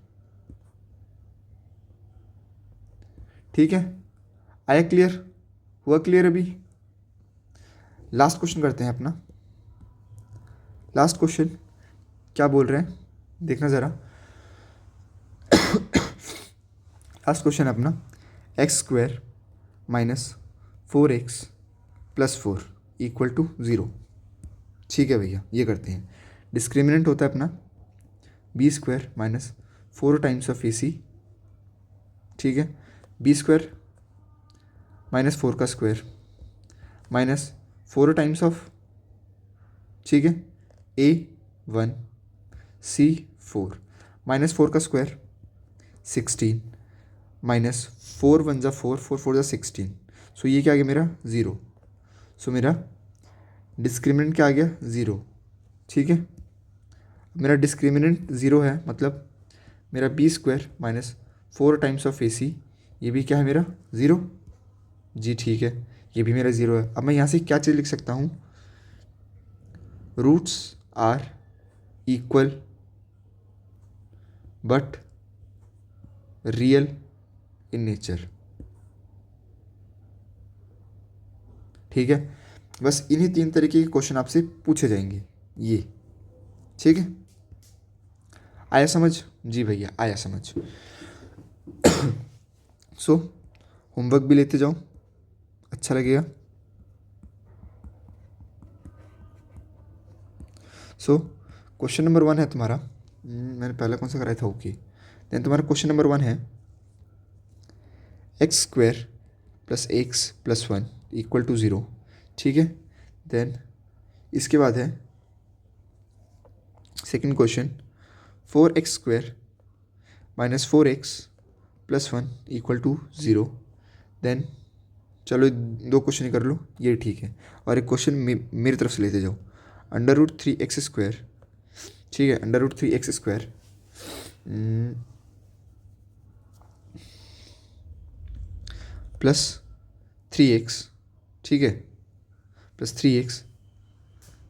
ठीक है। आया क्लियर, हुआ क्लियर। अभी लास्ट क्वेश्चन करते हैं अपना। लास्ट क्वेश्चन क्या बोल रहे हैं देखना ज़रा। लास्ट क्वेश्चन अपना x² - 4x + 4 = 0, ठीक है भैया। ये करते हैं, डिस्क्रिमिनेंट होता है अपना b² - 4 टाइम्स ऑफ ac, ठीक है। b² - 4 का स्क्वायर -4 टाइम्स ऑफ, ठीक है, a1 c4 -4 का स्क्वायर 16 -4 × 1 = 4, 4 × 4 = 16। सो ये क्या आ गया मेरा 0। सो मेरा डिस्क्रिमिनेंट क्या आ गया 0, ठीक है। मेरा डिस्क्रिमिनेंट 0 है, मतलब मेरा b² - 4 टाइम्स ऑफ ac, ये भी क्या है मेरा 0, जी ठीक है, ये भी मेरा 0 है। अब मैं यहाँ से क्या चीज़ लिख सकता हूँ, roots are equal but real in nature, ठीक है। बस इन्हीं 3 तरीके के क्वेश्चन आपसे पूछे जाएंगे ये, ठीक है। आया समझ, जी भैया आया समझ। सो होमवर्क भी लेते जाओ, अच्छा लगेगा। सो क्वेश्चन नंबर 1 है तुम्हारा, मैंने पहले कौन सा कराया था, ओके। देन तुम्हारा क्वेश्चन नंबर 1 है x² + x + 1 = 0, ठीक है। देन इसके बाद है second question 4x² - 4x + 1 = 0। Then चलो 2 क्वेश्चन कर लो, ये ठीक है। और एक क्वेश्चन मेरी तरफ से लेते जाओ। √3x², ठीक है, √3x² +3x, ठीक है, +3x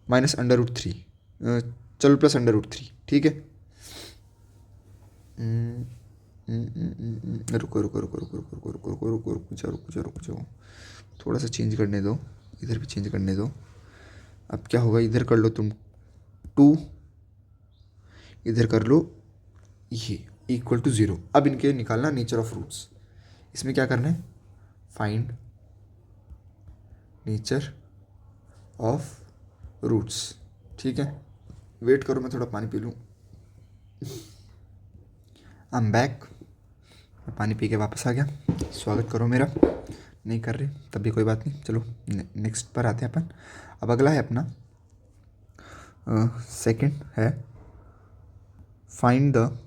-√3, चलो +√3, ठीक है। रुको रुको रुको रुको रुको रुको रुको रुको रुको रुको जाओ रुको जाओ रुको जाओ, थोड़ा सा चेंज करने दो, इधर भी चेंज करने दो। अब क्या होगा, इधर कर लो तुम 2, इधर कर लो ये =0। अब इनके निकालना नेचर ऑफ रूट्स। इसमें क्या करना है, फाइंड नेचर ऑफ रूट्स, ठीक है। वेट करो, मैं थोड़ा पानी पी लूँ। आई एम बैक, मैं पानी पी के वापस आ गया। स्वागत करो मेरा, नहीं कर रहे तब भी कोई बात नहीं। चलो नेक्स्ट पर आते हैं अपन। अब अगला है अपना सेकंड है फाइंड द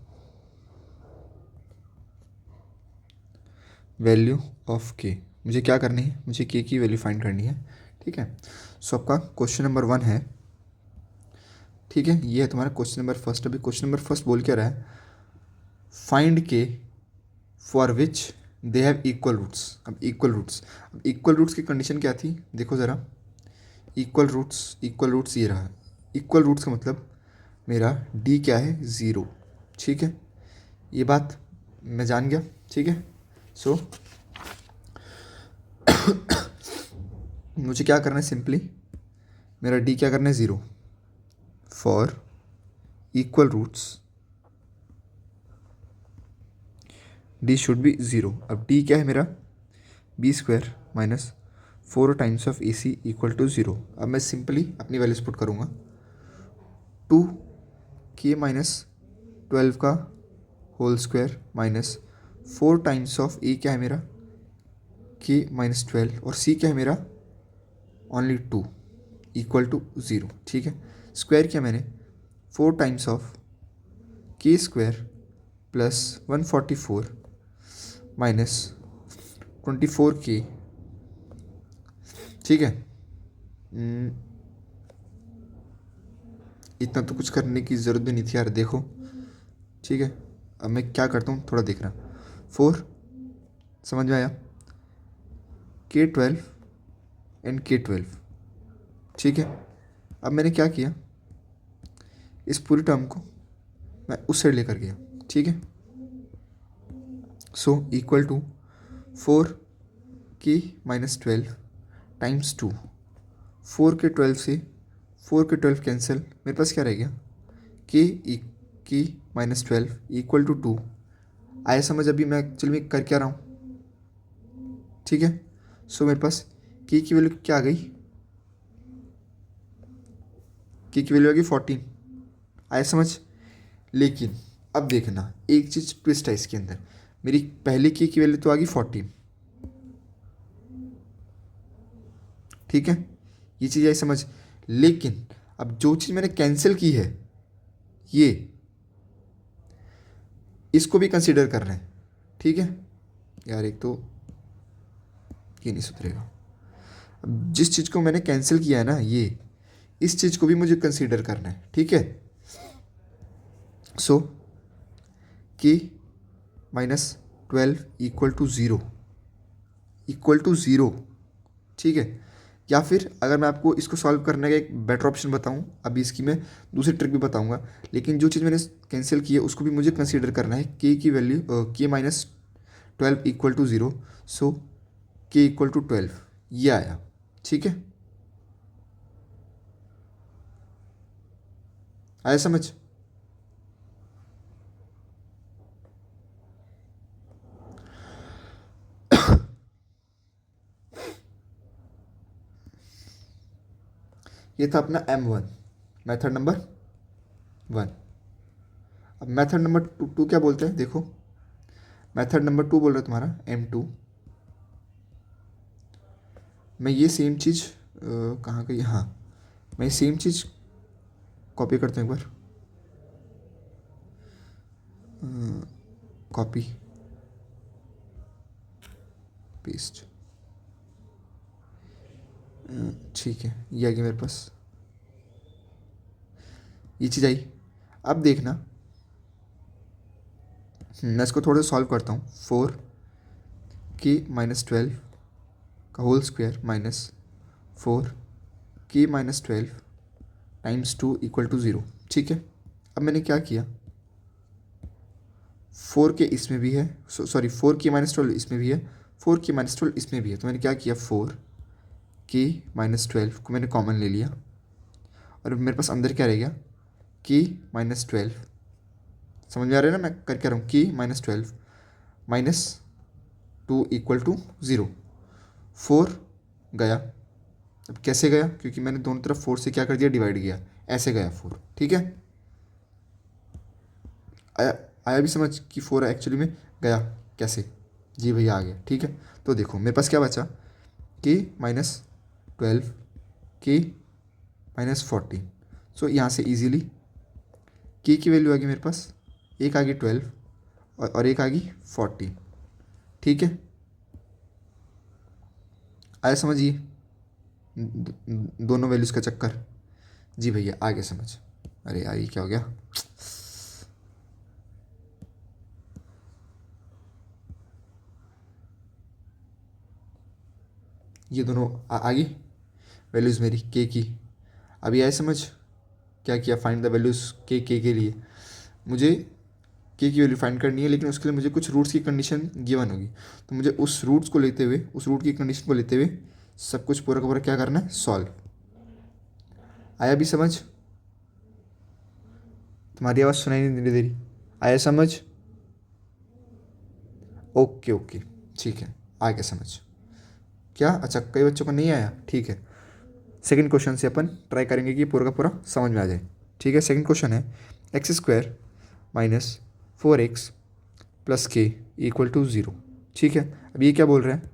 वैल्यू ऑफ के। मुझे क्या करनी है, मुझे के की वैल्यू फाइंड करनी है, ठीक है। सो आपका क्वेश्चन नंबर 1 है, ठीक है, ये है तुम्हारा क्वेश्चन नंबर फर्स्ट। अभी क्वेश्चन नंबर फर्स्ट बोल क्या रहा है, find k for which they have equal roots. अब इक्वल रूट्स की कंडीशन क्या थी, देखो ज़रा। इक्वल रूट्स ये रहा। इक्वल रूट्स का मतलब मेरा डी क्या है, 0, ठीक है। ये बात मैं जान गया, ठीक है। सो मुझे क्या करना है, सिंपली मेरा डी क्या करना है, 0 for equal roots d should be 0। अब डी क्या है मेरा, b² -4 टाइम्स ऑफ AC = 0। अब मैं सिंपली अपनी वैल्यूज पुट करूँगा, 2k - 12 का whole square -4 times of a क्या है मेरा, k - 12, और c क्या है मेरा, ओनली 2 = 0, ठीक है। स्क्वायर किया मैंने 4 टाइम्स ऑफ k² + 144 -24k, ठीक है। इतना तो कुछ करने की ज़रूरत भी नहीं थी यार, देखो, ठीक है। अब मैं क्या करता हूँ, थोड़ा देखना। 4 समझ में आया, k12 एंड k12, ठीक है। अब मैंने क्या किया, इस पूरी टर्म को मैं उस साइड लेकर गया, ठीक है। So equal to 4k - 12 times 2, 4k12 से 4k12 कैंसिल, मेरे पास क्या रह गया, k - 12 = 2। आया समझ अभी मैं एक्चुअली में कर क्या रहा हूँ, ठीक है। सो मेरे पास k की वैल्यू क्या आ गई, k की वैल्यू आ गई 14। आया समझ। लेकिन अब देखना, एक चीज़ ट्विस्ट है इसके अंदर, मेरी पहली k की वैल्यू तो आ गई 14, ठीक है, ये चीज़ आई समझ। लेकिन अब जो चीज़ मैंने कैंसिल की है, ये इसको भी कंसीडर कर रहे हैं, ठीक है। यार एक तो ये नहीं सुधरेगा। अब जिस चीज़ को मैंने कैंसिल किया है ना, ये इस चीज़ को भी मुझे कंसीडर करना है, ठीक है। सो k - 12 = 0, ठीक है। या फिर अगर मैं आपको इसको सॉल्व करने का एक बेटर ऑप्शन बताऊं, अभी इसकी मैं दूसरी ट्रिक भी बताऊंगा, लेकिन जो चीज़ मैंने कैंसिल की है उसको भी मुझे कंसीडर करना है। k की वैल्यू k - 12 = 0, सो k = 12, ये आया, ठीक है। आया समझ। ये था अपना M1, मेथड नंबर 1। अब मेथड नंबर 2 क्या बोलते हैं, देखो। मेथड नंबर 2 बोल रहा है तुम्हारा M2। मैं ये सेम चीज़ कहाँ गई, हाँ, मैं सेम चीज़ कॉपी करता हूँ एक बार, कॉपी पेस्ट, ठीक है, ये आ गया मेरे पास, ये चीज़ आई। अब देखना, मैं इसको थोड़ा सा सॉल्व करता हूँ। 4k-12 का whole square minus 4k-12 times 2 equal to 0। ठीक है, अब मैंने क्या किया, 4k इसमें भी है, सॉरी 4k-12 इसमें भी है, 4k-12 इसमें भी है, तो मैंने क्या किया, 4k-12 को मैंने कॉमन ले लिया, और मेरे पास अंदर क्या रह गया, k-12। समझ में आ रहा है ना मैं कर क्या रहा हूँ, k-12 माइनस 2 इक्वल टू 0। 4 गया, अब कैसे गया, क्योंकि मैंने दोनों तरफ 4 से क्या कर दिया, डिवाइड किया, ऐसे गया 4। ठीक है, आया, आया भी समझ कि 4 एक्चुअली में गया कैसे। जी भैया आ गया। ठीक है, तो देखो मेरे पास क्या बचा, k-12 k-14। सो यहाँ से इजीली k की वैल्यू आ गई मेरे पास, एक आ गई 12 और एक आ गई 14। ठीक है, आया समझ ये दोनों वैल्यूज़ का चक्कर। जी भैया आ गया समझ। अरे यार ये क्या हो गया, ये दोनों आ गई वैल्यूज़ मेरी के की। अभी आए समझ, क्या किया, फाइंड द वैल्यूज़ के लिए मुझे के की वैल्यू फाइंड करनी है, लेकिन उसके लिए मुझे कुछ रूट्स की कंडीशन गिवन होगी, तो मुझे उस रूट्स को लेते हुए, उस रूट की कंडीशन को लेते हुए सब कुछ पूरा का पूरा क्या करना है, सॉल्व। आया भी समझ, तुम्हारी आवाज़ सुनाई नहीं दे रही, आया समझ, ओके ओके ठीक है, आ गया समझ। क्या, अच्छा कई बच्चों को नहीं आया, ठीक है, सेकंड क्वेश्चन से अपन ट्राई करेंगे कि पूरा का पूरा समझ में आ जाए। ठीक है, सेकंड क्वेश्चन है x² minus 4x plus k equal to 0। ठीक है, अब ये क्या बोल रहे हैं,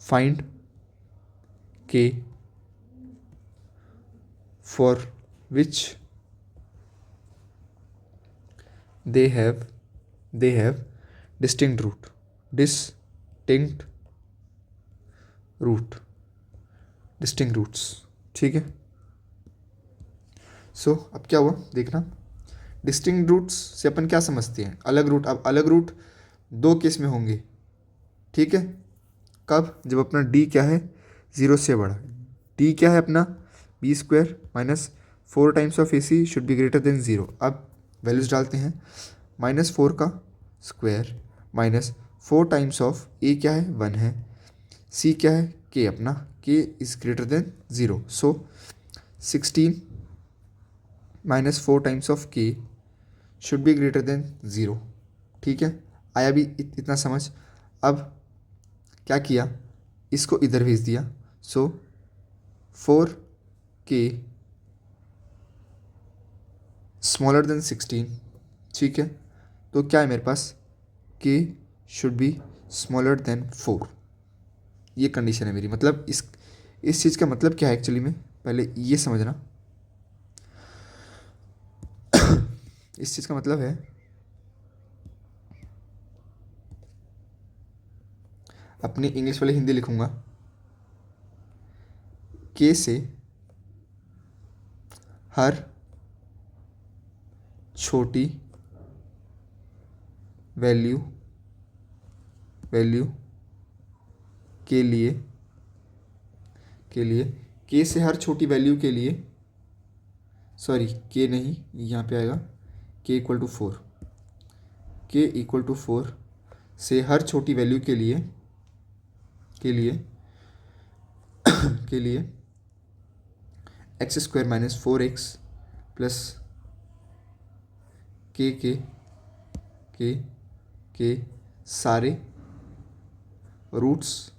find k for which they have distinct roots. ठीक है, सो अब क्या हुआ देखना, डिस्टिंक्ट रूट्स से अपन क्या समझते हैं, अलग रूट। अब अलग रूट दो केस में होंगे। ठीक है, कब, जब अपना डी क्या है, 0 से बड़ा, डी क्या है अपना, b² minus 4 times of AC should be greater than 0। अब वैल्यूज डालते हैं, -4 का square minus 4 times of a क्या है, 1 है, c क्या है, k अपना, k is greater than 0। So 16 minus 4 times of k should be greater than 0। ठीक है, आया भी इतना समझ। अब क्या किया, इसको इधर भेज दिया, सो 4k स्मॉलर देन 16। ठीक है, तो क्या है मेरे पास, k should be smaller than 4। ये कंडीशन है मेरी, मतलब इस चीज़ का मतलब क्या है एक्चुअली में, पहले ये समझना। इस चीज़ का मतलब है, अपनी इंग्लिश वाले हिंदी लिखूंगा, k से हर छोटी वैल्यू के लिए k से हर छोटी वैल्यू के लिए, सॉरी k नहीं, यहाँ पे आएगा k equal to 4, k equal to 4 से हर छोटी वैल्यू के लिए x² माइनस 4x प्लस के सारे रूट्स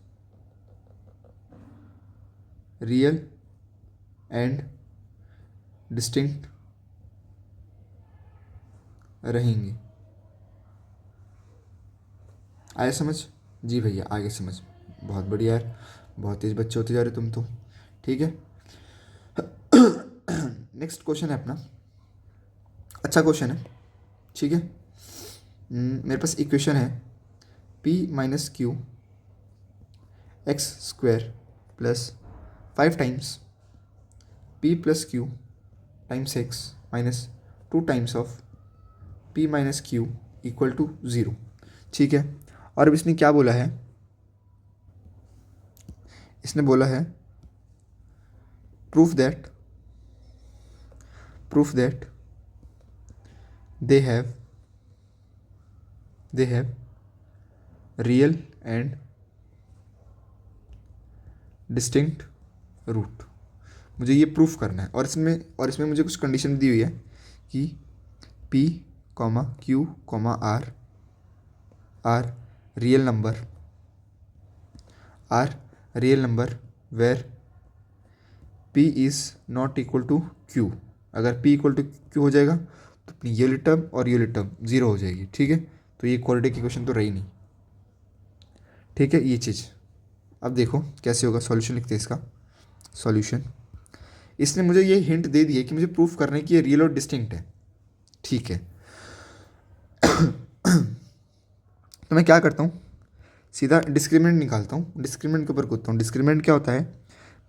रियल एंड डिस्टिंक्ट रहेंगे। आया समझ, जी भैया आगे समझ, बहुत बढ़िया यार, बहुत तेज बच्चे होते जा रहे तुम तो। ठीक है, नेक्स्ट क्वेश्चन है अपना, अच्छा क्वेश्चन है। ठीक है, मेरे पास इक्वेशन है p - q x square plus 5 times p plus q times x minus 2 times of p minus q equal to 0। ठीक है, और अब इसने क्या बोला है, इसने बोला है proof that they have real and distinct root. मुझे ये प्रूफ करना है, और इसमें मुझे कुछ कंडीशन दी हुई है कि P, Q, R are real number where P is not equal to Q। अगर P इक्वल टू Q हो जाएगा तो अपनी यूनिट टर्म और यूनिट टर्म ज़ीरो हो जाएगी। ठीक है, तो ये क्वाड्रेटिक इक्वेशन तो रही नहीं। ठीक है, ये चीज़ अब देखो कैसे होगा। सॉल्यूशन लिखते हैं इसका। सॉल्यूशन, इसने मुझे ये हिंट दे दी है कि मुझे प्रूफ करना है कि ये रियल और डिस्टिंक्ट है। ठीक है तो मैं क्या करता हूँ, सीधा डिस्क्रिमिनेंट निकालता हूँ, डिस्क्रिमिनेंट के ऊपर कूदता हूँ। डिस्क्रिमिनेंट क्या होता है,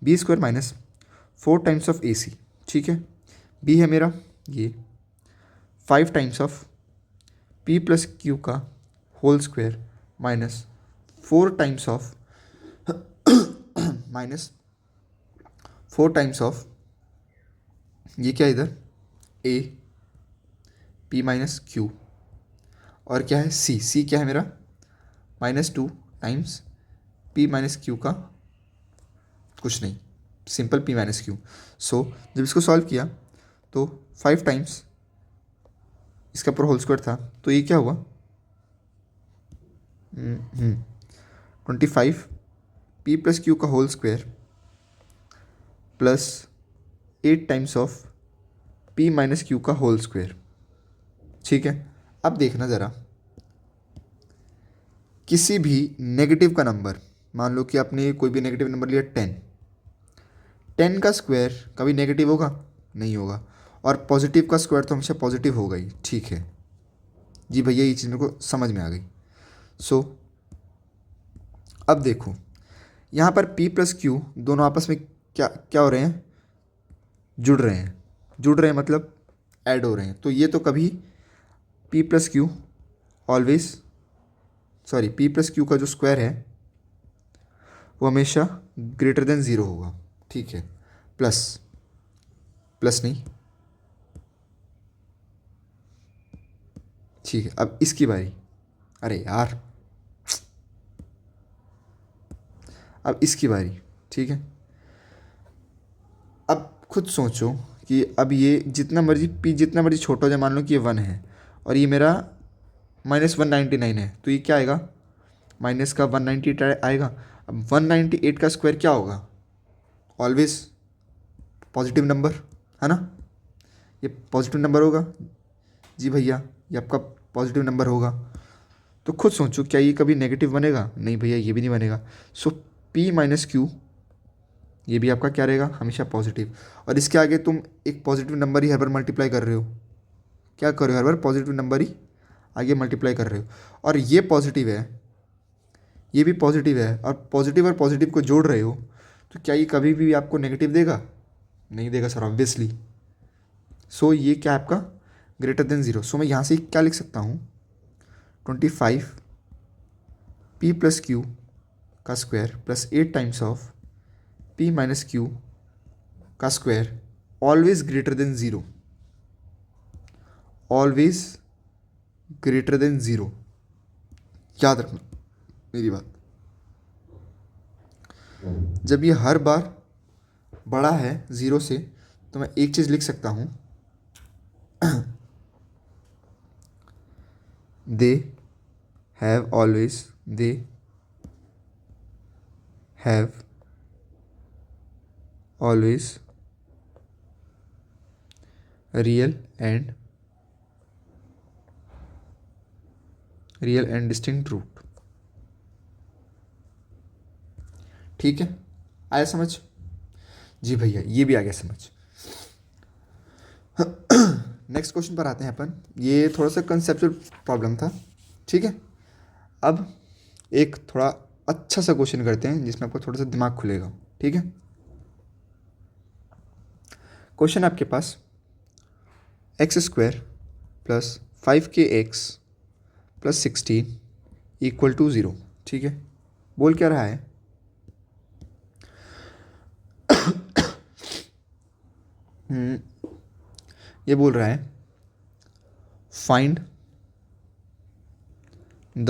B square minus 4 times of AC। ठीक है, बी है मेरा ये 5 times of P plus q का whole square minus 4 times of ये क्या इधर A P माइनस क्यू, और क्या है C क्या है मेरा -2 टाइम्स P माइनस क्यू का कुछ नहीं, सिंपल P माइनस क्यू। सो जब इसको सॉल्व किया तो 5 टाइम्स इसका पूरा होल स्क्वायर था, तो ये क्या हुआ 25 P प्लस क्यू का whole square plus 8 times of P minus q का होल स्क्वायर। ठीक है, अब देखना ज़रा, किसी भी नेगेटिव का नंबर, मान लो कि आपने कोई भी नेगेटिव नंबर लिया 10 का स्क्वायर कभी नेगेटिव होगा नहीं होगा, और पॉजिटिव का स्क्वायर तो हमेशा पॉजिटिव होगा ही। ठीक है जी भैया, ये चीज़ मेरे को समझ में आ गई। सो अब देखो यहाँ पर P प्लस क्यू दोनों आपस में क्या हो रहे हैं, जुड़ रहे हैं मतलब ऐड हो रहे हैं। तो ये तो कभी P प्लस क्यू का जो स्क्वायर है वो हमेशा ग्रेटर देन 0 होगा। ठीक है, प्लस नहीं। ठीक है, अब इसकी बारी, अरे यार अब इसकी बारी। ठीक है, अब खुद सोचो कि अब ये जितना मर्जी छोटा हो जाए, मान लो कि ये 1 है और ये मेरा -199 है, तो ये क्या आएगा, माइनस का 198 आएगा। अब 198 का स्क्वायर क्या होगा, ऑलवेज पॉजिटिव नंबर है ना, ये पॉजिटिव नंबर होगा जी भैया, ये आपका पॉजिटिव नंबर होगा। तो खुद सोचो क्या ये कभी नेगेटिव बनेगा, नहीं भैया ये भी नहीं बनेगा। सो P माइनस क्यू ये भी आपका क्या रहेगा, हमेशा पॉजिटिव। और इसके आगे तुम एक पॉजिटिव नंबर ही हर बार मल्टीप्लाई कर रहे हो, क्या कर रहे हो, हर बार पॉजिटिव नंबर ही आगे मल्टीप्लाई कर रहे हो। और ये पॉजिटिव है, ये भी पॉजिटिव है, और पॉजिटिव को जोड़ रहे हो, तो क्या ये कभी भी आपको नेगेटिव देगा, नहीं देगा सर ऑब्वियसली। सो ये क्या आपका ग्रेटर देन 0। सो मैं यहाँ से क्या लिख सकता हूँ, 25 P प्लस क्यू का square plus 8 times of P minus q का square always greater than 0, always greater than 0। याद रखना मेरी बात, जब ये हर बार बड़ा है 0 से, तो मैं एक चीज़ लिख सकता हूँ, they have always real and distinct root. ठीक है, आया समझ जी भैया, ये भी आ गया समझ। नेक्स्ट क्वेश्चन पर आते हैं अपन। ये थोड़ा सा कंसेप्चुअल प्रॉब्लम था। ठीक है, अब एक थोड़ा अच्छा सा क्वेश्चन करते हैं जिसमें आपको थोड़ा सा दिमाग खुलेगा, ठीक है। क्वेश्चन आपके पास x² plus 5kx plus 16 equal to 0, ठीक है। बोल क्या रहा है, ये बोल रहा है find the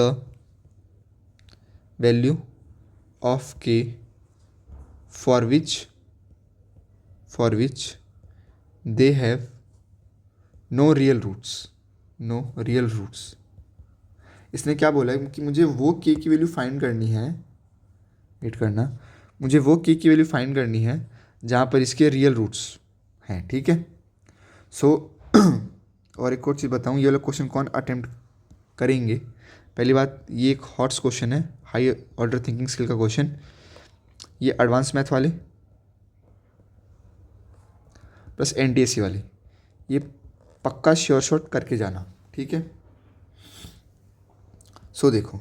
value of k for which they have no real roots. इसने क्या बोला है कि मुझे वो k की वैल्यू फाइंड करनी है, वेट करना, मुझे वो k की वैल्यू फाइंड करनी है जहाँ पर इसके रियल रूट्स हैं, ठीक है। सो और एक और चीज़ बताऊँ, ये वाला क्वेश्चन कौन अटेम्प्ट करेंगे। पहली बात, ये एक हॉट्स क्वेश्चन है, हाई ऑर्डर थिंकिंग स्किल का क्वेश्चन। ये एडवांस मैथ वाले प्लस NTSC वाले, ये पक्का श्योर शॉट करके जाना, ठीक है। सो देखो,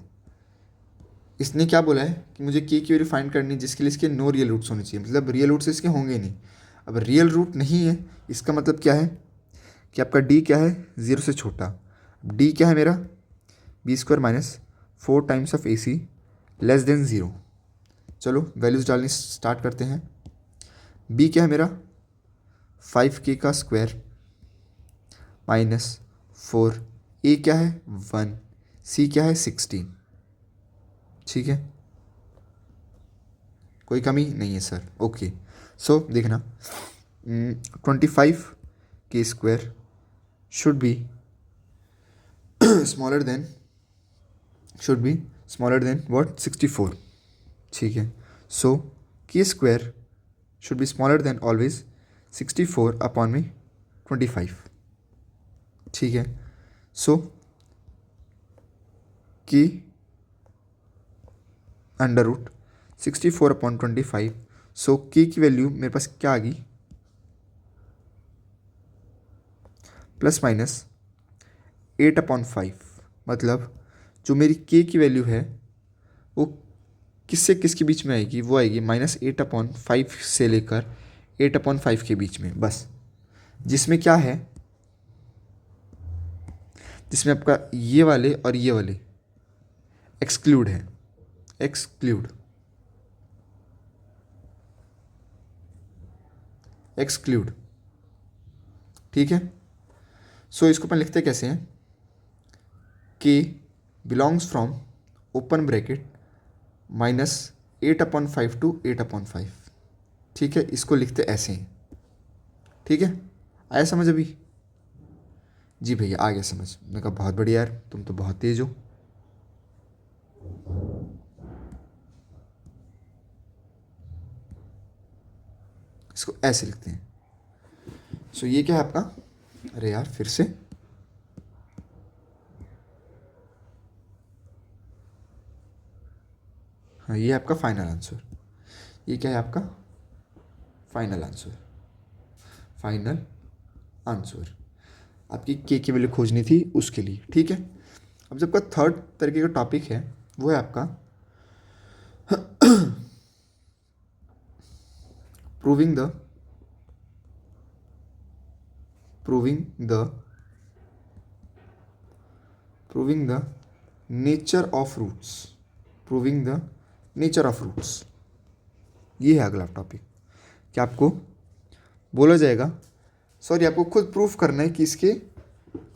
इसने क्या बोला है कि मुझे k की वैल्यू फाइंड करनी है जिसके लिए इसके नो रियल रूट्स होने चाहिए, मतलब रियल रूट्स इसके होंगे नहीं। अब रियल रूट नहीं है, इसका मतलब क्या है कि आपका d क्या है, 0 से छोटा। d क्या है मेरा, b² minus 4 times of AC less than 0। चलो वैल्यूज़ डालनी स्टार्ट करते हैं। b क्या है मेरा, 5k का स्क्वायर माइनस 4, a क्या है 1, c क्या है 16, ठीक है। कोई कमी नहीं है सर, ओके। सो देखना, 25k² should be smaller than what 64, ठीक है। सो k² should be smaller than always 64 upon में 25, ठीक है। सो k अंडर रूट 64 अपॉन 25, सो k की वैल्यू मेरे पास क्या आ गई, प्लस माइनस 8/5। मतलब जो मेरी k की वैल्यू है वो किससे किसके बीच में आएगी, वो आएगी -8/5 से लेकर 8/5 के बीच में, बस। जिसमें क्या है, जिसमें आपका ये वाले और ये वाले एक्सक्लूड है, एक्सक्लूड, ठीक है। सो इसको अपन लिखते कैसे हैं, k belongs from open bracket -8/5 to 8/5, ठीक है। इसको लिखते ऐसे हैं, ठीक है। आया समझ अभी, जी भैया आ गया समझ। मैं कहा बहुत बढ़िया यार, तुम तो बहुत तेज हो। इसको ऐसे लिखते हैं। सो ये क्या है आपका, अरे यार फिर से, हाँ ये आपका फाइनल आंसर। ये क्या है आपका फाइनल आंसर आपकी के की वैल्यू खोजनी थी उसके लिए, ठीक है। अब जब का थर्ड तरीके का टॉपिक है वो है आपका proving the nature of roots. ये है अगला टॉपिक। क्या आपको बोला जाएगा, सॉरी आपको खुद प्रूफ करना है कि इसके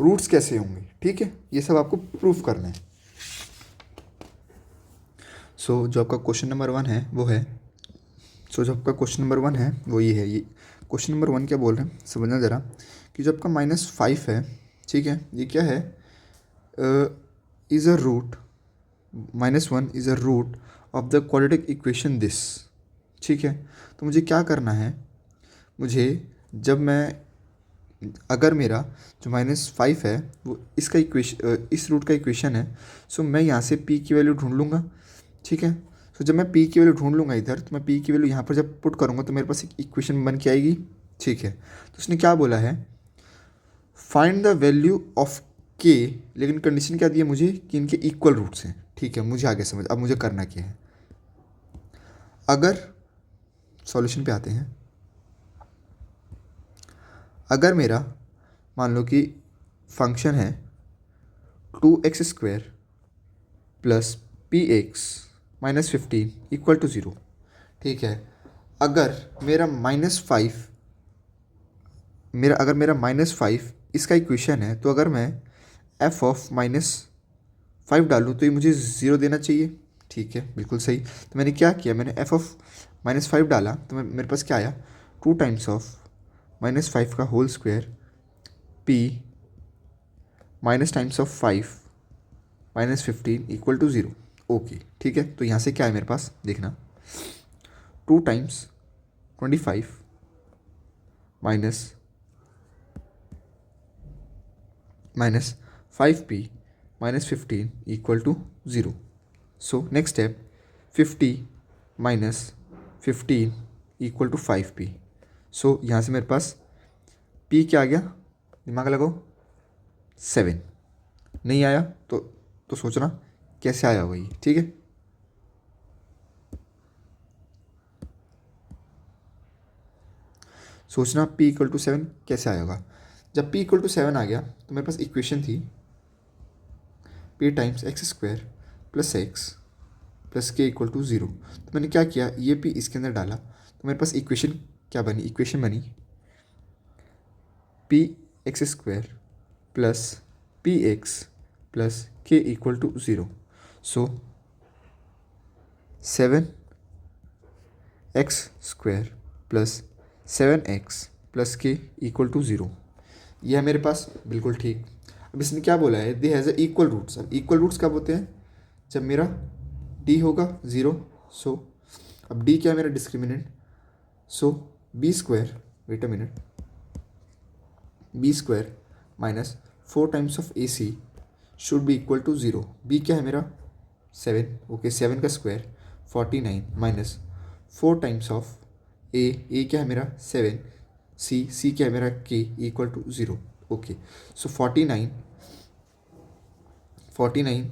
रूट्स कैसे होंगे, ठीक है। ये सब आपको प्रूफ करना है। सो जो आपका क्वेश्चन नंबर 1 है वो है, ये है। ये क्वेश्चन नंबर 1 क्या बोल रहे हैं समझना ज़रा, कि जो आपका -5 है, ठीक है, ये क्या है, is a root, -1 is a root of the quadratic equation this, ठीक है। तो मुझे क्या करना है, मुझे जब मैं, अगर मेरा जो -5 है वो इसका इक्वेशन, इस रूट का इक्वेशन है, सो मैं यहाँ से p की वैल्यू ढूंढ लूँगा, ठीक है। तो जब मैं p की वैल्यू ढूंढ लूँगा इधर, तो मैं p की वैल्यू यहाँ पर जब पुट करूँगा तो मेरे पास एक इक्वेशन बन के आएगी, ठीक है। तो उसने क्या बोला है, find the value of k, लेकिन कंडीशन क्या दी है मुझे कि इनके इक्वल रूट्स हैं, ठीक है। मुझे आगे समझ, अब मुझे करना क्या है, अगर सॉल्यूशन पे आते हैं, अगर मेरा मान लो कि फंक्शन है 2x² plus px-15 equal to 0, ठीक है। अगर मेरा -5 इसका इक्वेशन है, तो अगर मैं f ऑफ -5 डालूँ तो ये मुझे 0 देना चाहिए, ठीक है, बिल्कुल सही। तो मैंने क्या किया, मैंने f ऑफ -5 डाला तो मेरे पास क्या आया, 2 टाइम्स ऑफ -5 का whole square p minus times of 5 -15 equal to 0। Okay, ठीक है। तो यहाँ से क्या है मेरे पास, देखना, 2 times 25 minus 5p -15 equal to 0। So next step, 50 -15 equal to 5p। So यहाँ से मेरे पास p क्या आ गया, दिमाग लगाओ, 7। नहीं आया तो सोचना कैसे आया होगा ये, ठीक है। सोचना p इक्वल टू 7 कैसे आया होगा। जब p इक्वल टू 7 आ गया तो मेरे पास इक्वेशन थी p times x² plus x plus k equal to 0। तो मैंने क्या किया, ये p इसके अंदर डाला तो मेरे पास इक्वेशन क्या बनी, इक्वेशन बनी px² plus px plus k equal to 0। So 7x² plus 7x plus k equal to 0, यह है मेरे पास, बिल्कुल ठीक। अब इसने क्या बोला है, they has a equal roots. अब इक्वल रूट्स कब होते हैं, जब मेरा d होगा 0। सो अब d क्या है मेरा discriminant, so b² wait a minute, b² minus 4 times of ac should be equal to 0। b क्या है मेरा 7, ओके, 7 का square 49 minus 4 times of a क्या है मेरा 7, c क्या है मेरा k equal to 0। Okay, so 49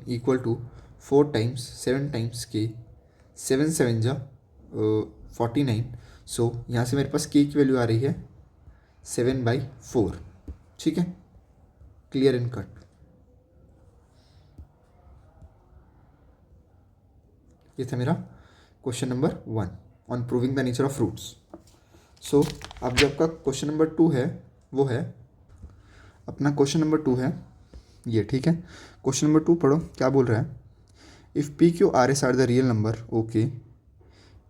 equal to 4 times 7 times k, 7 7 जा 49। सो यहाँ से मेरे पास k की वैल्यू आ रही है 7/4, ठीक है, क्लियर एंड कट। ये था मेरा question number 1 on proving the nature of roots. So अब जो आपका क्वेश्चन नंबर 2 है वो है अपना क्वेश्चन नंबर 2 है ये, ठीक है। क्वेश्चन नंबर 2 पढ़ो क्या बोल रहा है, if p q r s are the real number, okay,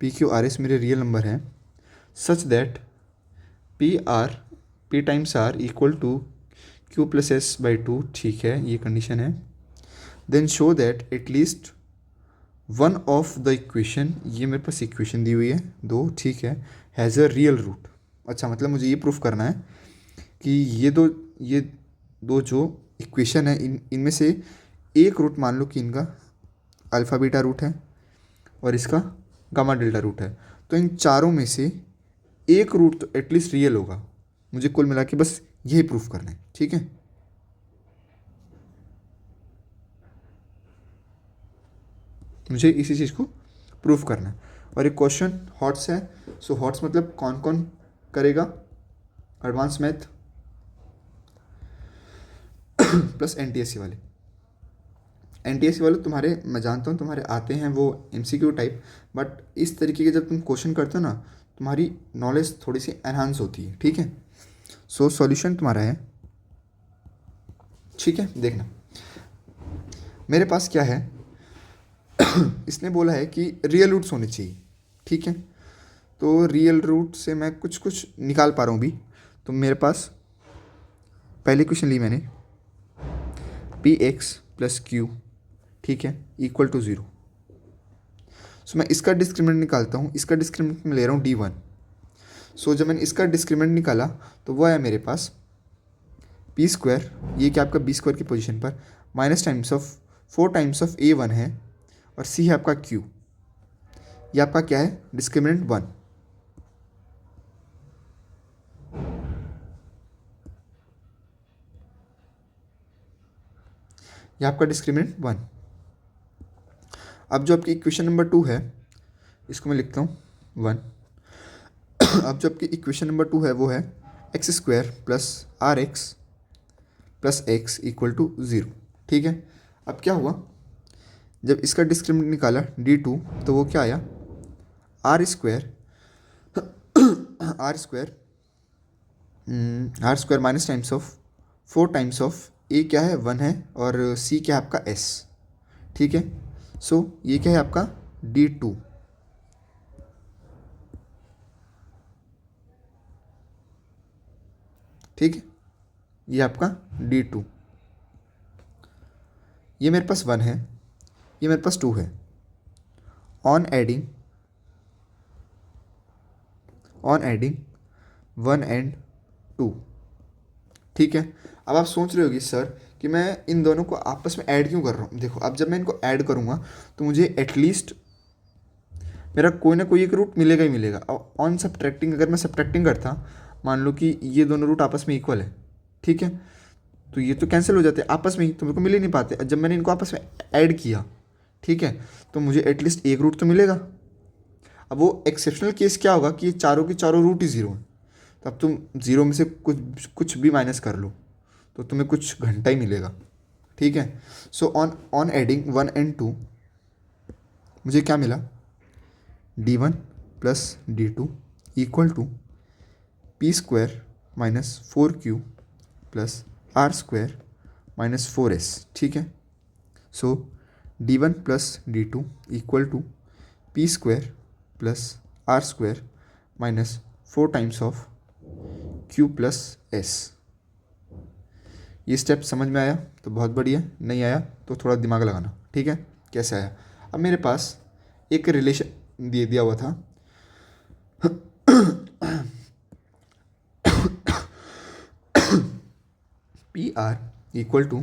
p q r s मेरे रियल नंबर हैं, such that p times r equal to q plus s by 2, ठीक है, ये कंडीशन है। Then show that at least one of the equation, ये मेरे पास इक्वेशन दी हुई है 2, ठीक है, हैज़ अ रियल रूट। अच्छा, मतलब मुझे ये प्रूफ करना है कि ये दो जो इक्वेशन है इनमें से एक रूट मान लो कि इनका अल्फ़ा बीटा रूट है और इसका गामा डेल्टा रूट है, तो इन चारों में से एक रूट तो एटलीस्ट रियल होगा। मुझे कुल मिला के बस यही प्रूफ करना है, ठीक है। मुझे इसी चीज़ को प्रूफ करना है। और एक क्वेश्चन हॉट्स है, सो हॉट्स मतलब कौन कौन करेगा, एडवांस मैथ प्लस एनटीएससी वाले। एनटीएससी वाले तुम्हारे, मैं जानता हूँ तुम्हारे आते हैं वो एमसीक्यू टाइप, बट इस तरीके के जब तुम क्वेश्चन करते हो ना, तुम्हारी नॉलेज थोड़ी सी एनहांस होती है, ठीक है। सो सॉल्यूशन तुम्हारा है, ठीक है, देखना मेरे पास क्या है। इसने बोला है कि रियल रूट्स होने चाहिए, ठीक है। तो रियल रूट से मैं कुछ कुछ निकाल पा रहा हूँ अभी। तो मेरे पास पहली क्वेश्चन ली मैंने, पी एक्स प्लस क्यू, ठीक है, इक्वल टू 0। सो मैं इसका डिस्क्रिमिनेंट निकालता हूँ, इसका डिस्क्रिमिनेंट मैं ले रहा हूँ d1। सो जब मैंने इसका डिस्क्रिमिनेंट निकाला तो वो आया मेरे पास p², ये क्या आपका b² की पोजीशन पर, minus times of 4 times of a1 है और c है आपका q, ये आपका क्या है डिस्क्रिमिनेंट 1। ये आपका डिस्क्रिमिनेंट 1। अब जो आपकी इक्वेशन नंबर 2 है, इसको मैं लिखता हूँ 1। अब जो आपकी इक्वेशन नंबर 2 है वो है x square plus r x plus x equal to 0। ठीक है, अब क्या हुआ, जब इसका डिस्क्रिमिनेंट निकाला d2 तो वो क्या आया, r square r square minus times of 4 times of a क्या है 1 है और सी क्या है आपका एस। ठीक है, सो ये क्या है आपका d2। ठीक है, ये आपका d2, ये मेरे पास 1 है, ये मेरे पास 2 है। On adding 1 and 2। ठीक है, अब आप सोच रहे होगी सर कि मैं इन दोनों को आपस में ऐड क्यों कर रहा हूँ। देखो, अब जब मैं इनको ऐड करूँगा तो मुझे एटलीस्ट मेरा कोई ना कोई एक रूट मिलेगा ही मिलेगा। और ऑन सब्ट्रैक्टिंग, अगर मैं सब्ट्रैक्टिंग करता, मान लो कि ये दोनों रूट आपस में इक्वल है, ठीक है, तो ये तो कैंसिल हो जाते हैं आपस में ही, तो मेरे को मिल ही नहीं पाते। जब मैंने इनको आपस में ऐड किया, ठीक है, तो मुझे एटलीस्ट एक रूट तो मिलेगा। अब वो एक्सेप्शनल केस क्या होगा कि ये चारों के चारों रूट ही ज़ीरो हैं, तो अब तुम ज़ीरो में से कुछ कुछ भी माइनस कर लो तो तुम्हें कुछ घंटा ही मिलेगा। ठीक है, so on on adding 1 and 2 मुझे क्या मिला, d1 plus d2 equal to p square minus 4q plus r square minus 4s। ठीक है, so d1 plus d2 equal to p square plus r square minus 4 times of q plus s। ये स्टेप समझ में आया तो बहुत बढ़िया, नहीं आया तो थोड़ा दिमाग लगाना। ठीक है, कैसे आया, अब मेरे पास एक रिलेशन दिया हुआ था p r equal to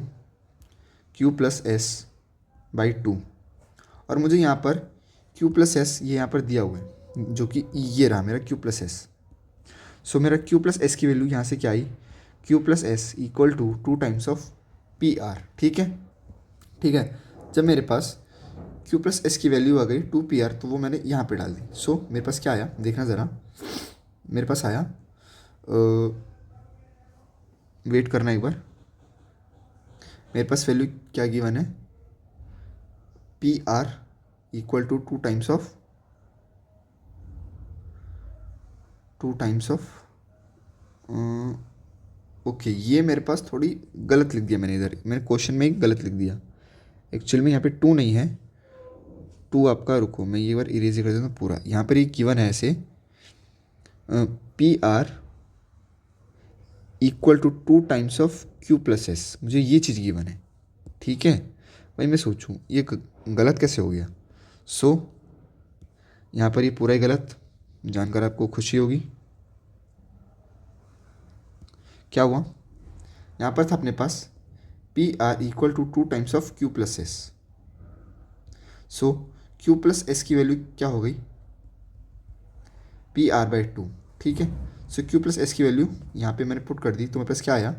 q plus s by 2, और मुझे यहाँ पर क्यू प्लस एस ये यहाँ पर दिया हुआ है, जो कि ये रहा मेरा क्यू प्लस एस। सो मेरा क्यू प्लस एस की वैल्यू यहाँ से क्या आई, q plus s equal to 2 times of p r. ठीक है, ठीक है, जब मेरे पास क्यू प्लस एस की वैल्यू आ गई 2 पी आर, तो वो मैंने यहाँ पे डाल दी। सो मेरे पास क्या आया, देखना ज़रा, मेरे पास आया, वेट करना एक बार, मेरे पास वैल्यू क्या गिवन है, p r equal to 2 times of okay, ये मेरे पास थोड़ी गलत लिख दिया मैंने, इधर मैंने क्वेश्चन में ही गलत लिख दिया। एक्चुअल में यहाँ पे 2 नहीं है, 2 आपका, रुको मैं ये बार इरेज कर देता हूँ पूरा। यहाँ पर ये गिवन है ऐसे, p r equal to 2 times of q plus s, मुझे ये चीज़ गिवन है। ठीक है, भाई मैं सोचूं ये गलत कैसे हो गया। सो यहाँ पर ये पूरा ही गलत, जानकर आपको खुशी होगी। क्या हुआ, यहाँ पर था अपने पास p r equal to 2 times of q plus s. So q plus s की वैल्यू क्या हो गई, पी आर बाई 2। ठीक है, सो क्यू प्लस एस की वैल्यू यहाँ पे मैंने पुट कर दी, तो मेरे पास क्या आया,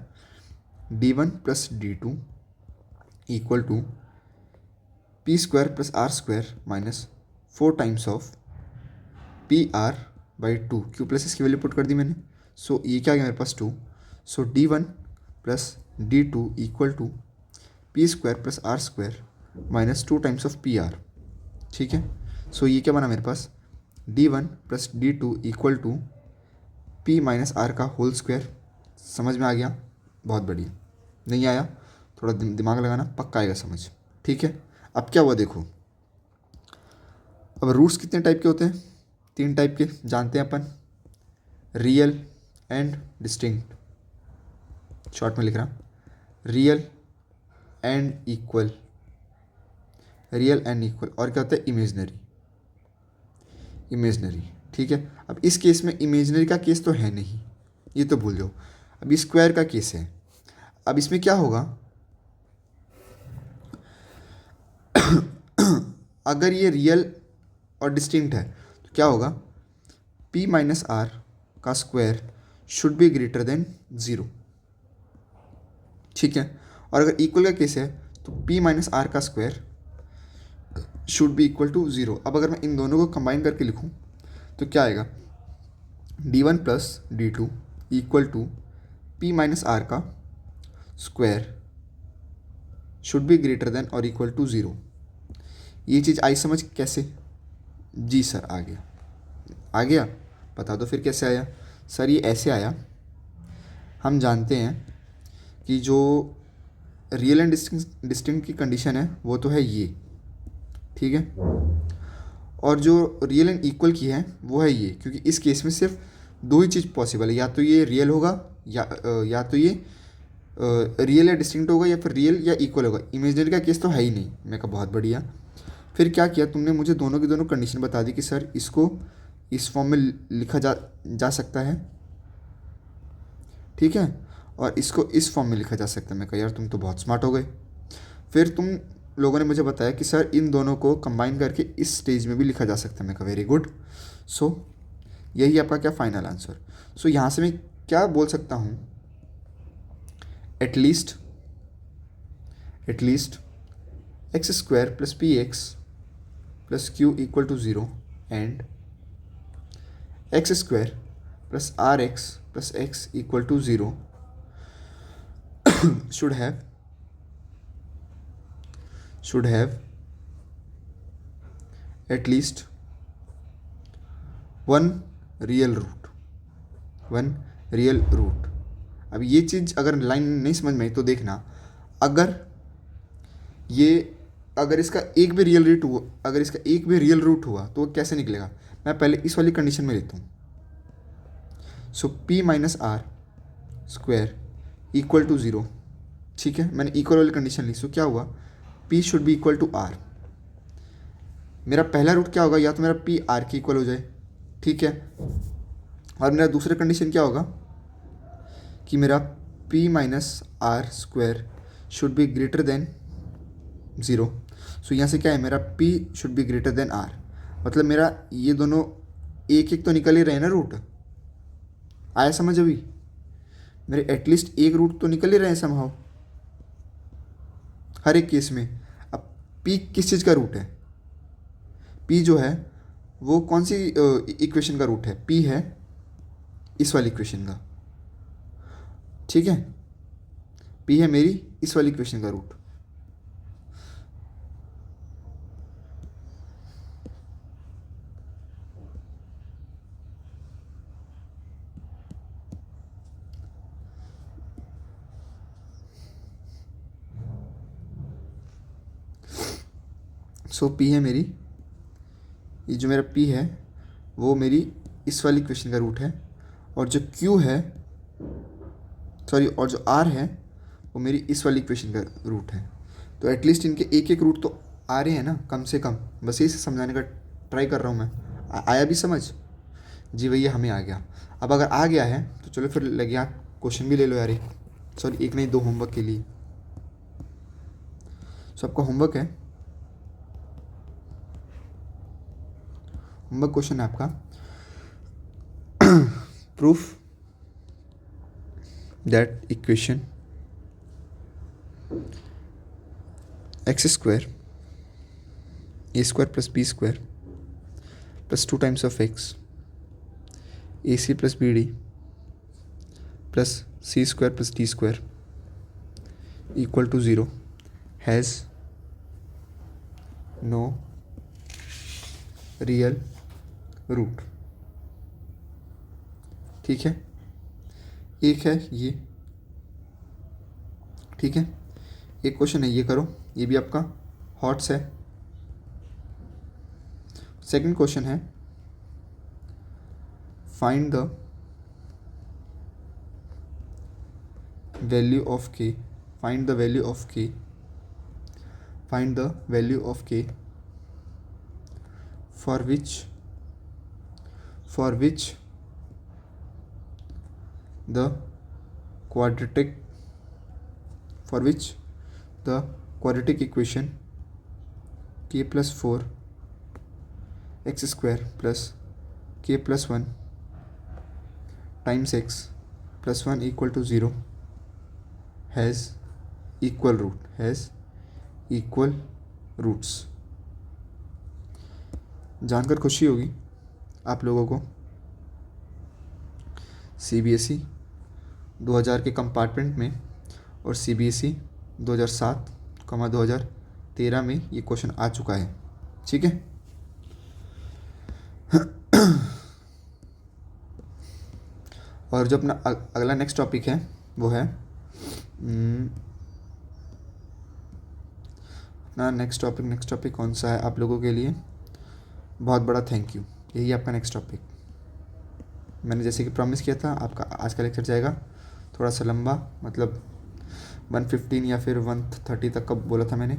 d1 plus d2 equal to p square plus r square minus 4 times of p r by 2। Q plus s की वैल्यू पुट कर दी मैंने, सो ये क्या आ गया मेरे पास 2। So d1 plus d2 equal to p square plus r square minus 2 times of p r. ठीक है, सो ये क्या बना मेरे पास, d1 plus d2 equal to p minus r का होल स्क्वायर। समझ में आ गया, बहुत बढ़िया। नहीं आया, थोड़ा दिमाग लगाना, पक्का आएगा समझ। ठीक है, अब क्या हुआ देखो, अब रूट्स कितने टाइप के होते हैं, 3 टाइप के जानते हैं अपन, रियल एंड डिस्टिंक्ट, शॉर्ट में लिख रहा, रियल एंड इक्वल, और क्या होता है, इमेजनरी। ठीक है, अब इस केस में इमेजनरी का केस तो है नहीं, ये तो भूल जाओ। अब स्क्वायर का केस है, अब इसमें क्या होगा, अगर ये रियल और डिस्टिंक्ट है तो क्या होगा, p माइनस आर का square should be greater than 0। ठीक है, और अगर इक्वल का केस है तो p माइनस आर का square should be equal to 0। अब अगर मैं इन दोनों को कंबाइन करके लिखूँ तो क्या आएगा, d1 plus d2 equal to p minus r का square should be greater than और इक्वल टू 0। ये चीज़ आई समझ कैसे? जी सर आ गया। आ गया, बता दो फिर कैसे आया। सर ये ऐसे आया, हम जानते हैं कि जो रियल एंड डिस्टिंक्ट की कंडीशन है वो तो है ये, ठीक है, और जो रियल एंड इक्वल की है वो है ये, क्योंकि इस केस में सिर्फ दो ही चीज़ पॉसिबल है, या तो ये रियल होगा या तो ये रियल या डिस्टिंक्ट होगा, या फिर रियल या इक्वल होगा। इमेजिनरी का केस तो है ही नहीं। मैं कहा बहुत बढ़िया। फिर क्या किया तुमने, मुझे दोनों की दोनों कंडीशन बता दी कि सर इसको इस फॉर्म में लिखा जा सकता है, ठीक है, और इसको इस फॉर्म में लिखा जा सकता है। मैं कहा यार तुम तो बहुत स्मार्ट हो गए। फिर तुम लोगों ने मुझे बताया कि सर इन दोनों को कंबाइन करके इस स्टेज में भी लिखा जा सकता है। मैं कहा वेरी गुड। सो यही आपका क्या फाइनल आंसर। सो यहाँ से मैं क्या बोल सकता हूँ, at least x square plus p x plus q equal to 0 and x square plus r x plus x equal to 0 should have at least one real root। अब ये चीज़ अगर लाइन नहीं समझ में आई तो देखना, अगर इसका एक भी रियल रूट हुआ तो वो कैसे निकलेगा। मैं पहले इस वाली कंडीशन में लेता हूँ। So p minus r square equal to 0, ठीक है, मैंने इक्वल वाली कंडीशन ली। सो क्या हुआ, p should be equal to r। मेरा पहला रूट क्या होगा, या तो मेरा p r के इक्वल हो जाए, ठीक है, और मेरा दूसरा कंडीशन क्या होगा कि मेरा p minus r square should be greater than 0। So यहाँ से क्या है, मेरा p should be greater than r, मतलब मेरा ये दोनों एक एक तो निकल ही रहे हैं ना रूट। आया समझ अभी? मेरे एटलीस्ट एक रूट तो निकल ही रहे हैं समहाउ हर एक केस में। अब p किस चीज़ का रूट है, p जो है वो कौन सी इक्वेशन का रूट है, p है इस वाली इक्वेशन का, ठीक है, p है मेरी इस वाली इक्वेशन का रूट। सो p है मेरी, ये जो मेरा p है वो मेरी इस वाली इक्वेशन का रूट है, और जो q है और जो r है वो मेरी इस वाली इक्वेशन का रूट है। तो एटलीस्ट इनके एक एक रूट तो आ रहे हैं ना कम से कम। बस यही से समझाने का ट्राई कर रहा हूँ मैं। आया भी समझ? जी भैया हमें आ गया। अब अगर आ गया है तो चलो फिर लगे आप क्वेश्चन भी ले लो यार। सॉरी एक नहीं दो होमवर्क के लिए। सो आपका होमवर्क है, होमवर्क क्वेश्चन है आपका, proof that equation x square a square plus B square plus 2 times of x a C plus b d plus c square plus d square equal to 0 has no real root. ठीक है, एक है ये, ठीक है, एक क्वेश्चन है ये करो, ये भी आपका हॉट्स है। सेकंड क्वेश्चन है find the value of k, find the value of k, find the value of k for which the quadratic equation k plus 4 x square plus k plus 1 times x plus 1 equal to 0 has equal roots। जानकर खुशी होगी आप लोगों को, CBSE 2000 के कंपार्टमेंट में और CBSE 2007, 2013 में ये क्वेश्चन आ चुका है। ठीक है। और जो अपना अगला नेक्स्ट टॉपिक है वो है अपना नेक्स्ट टॉपिक कौन सा है आप लोगों के लिए? बहुत बड़ा थैंक यू, यही आपका नेक्स्ट टॉपिक। मैंने जैसे कि प्रॉमिस किया था, आपका आज का लेक्चर जाएगा थोड़ा सा लंबा, मतलब 115 या फिर 130 तक का बोला था मैंने,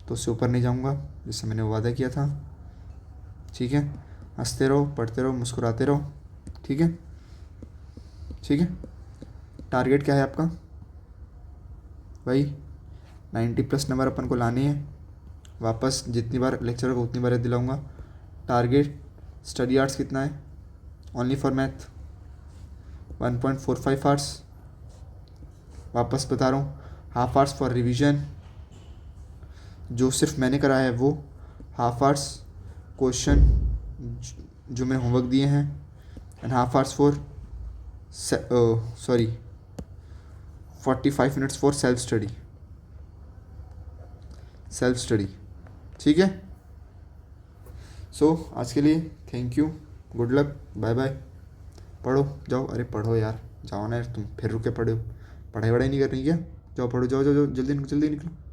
तो उससे ऊपर नहीं जाऊंगा जैसे मैंने वादा किया था। ठीक है। हंसते रहो, पढ़ते रहो, मुस्कुराते रहो। ठीक है। ठीक है। टारगेट क्या है आपका भाई? 90+ नंबर अपन को लाने हैं। वापस जितनी बार लेक्चर होगा उतनी बार दिलाऊंगा। टारगेट स्टडी आवर्स कितना है? Only for math 1.45 hours. वापस बता रहा हूँ, हाफ आवर्स फॉर रिवीजन, जो सिर्फ मैंने कराया है वो, हाफ आवर्स क्वेश्चन जो मैंने होमवर्क दिए हैं, and half hours for 45 minutes for self study. ठीक है। सो आज के लिए thank you, good luck, bye bye. पढ़ो जाओ, अरे पढ़ो यार, जाओ ना यार, तुम फिर रुके पढ़ो, पढ़ाई वढ़ाई नहीं करनी क्या? जाओ पढ़ो, जाओ जाओ जाओ, जल्दी जल्दी निकलो।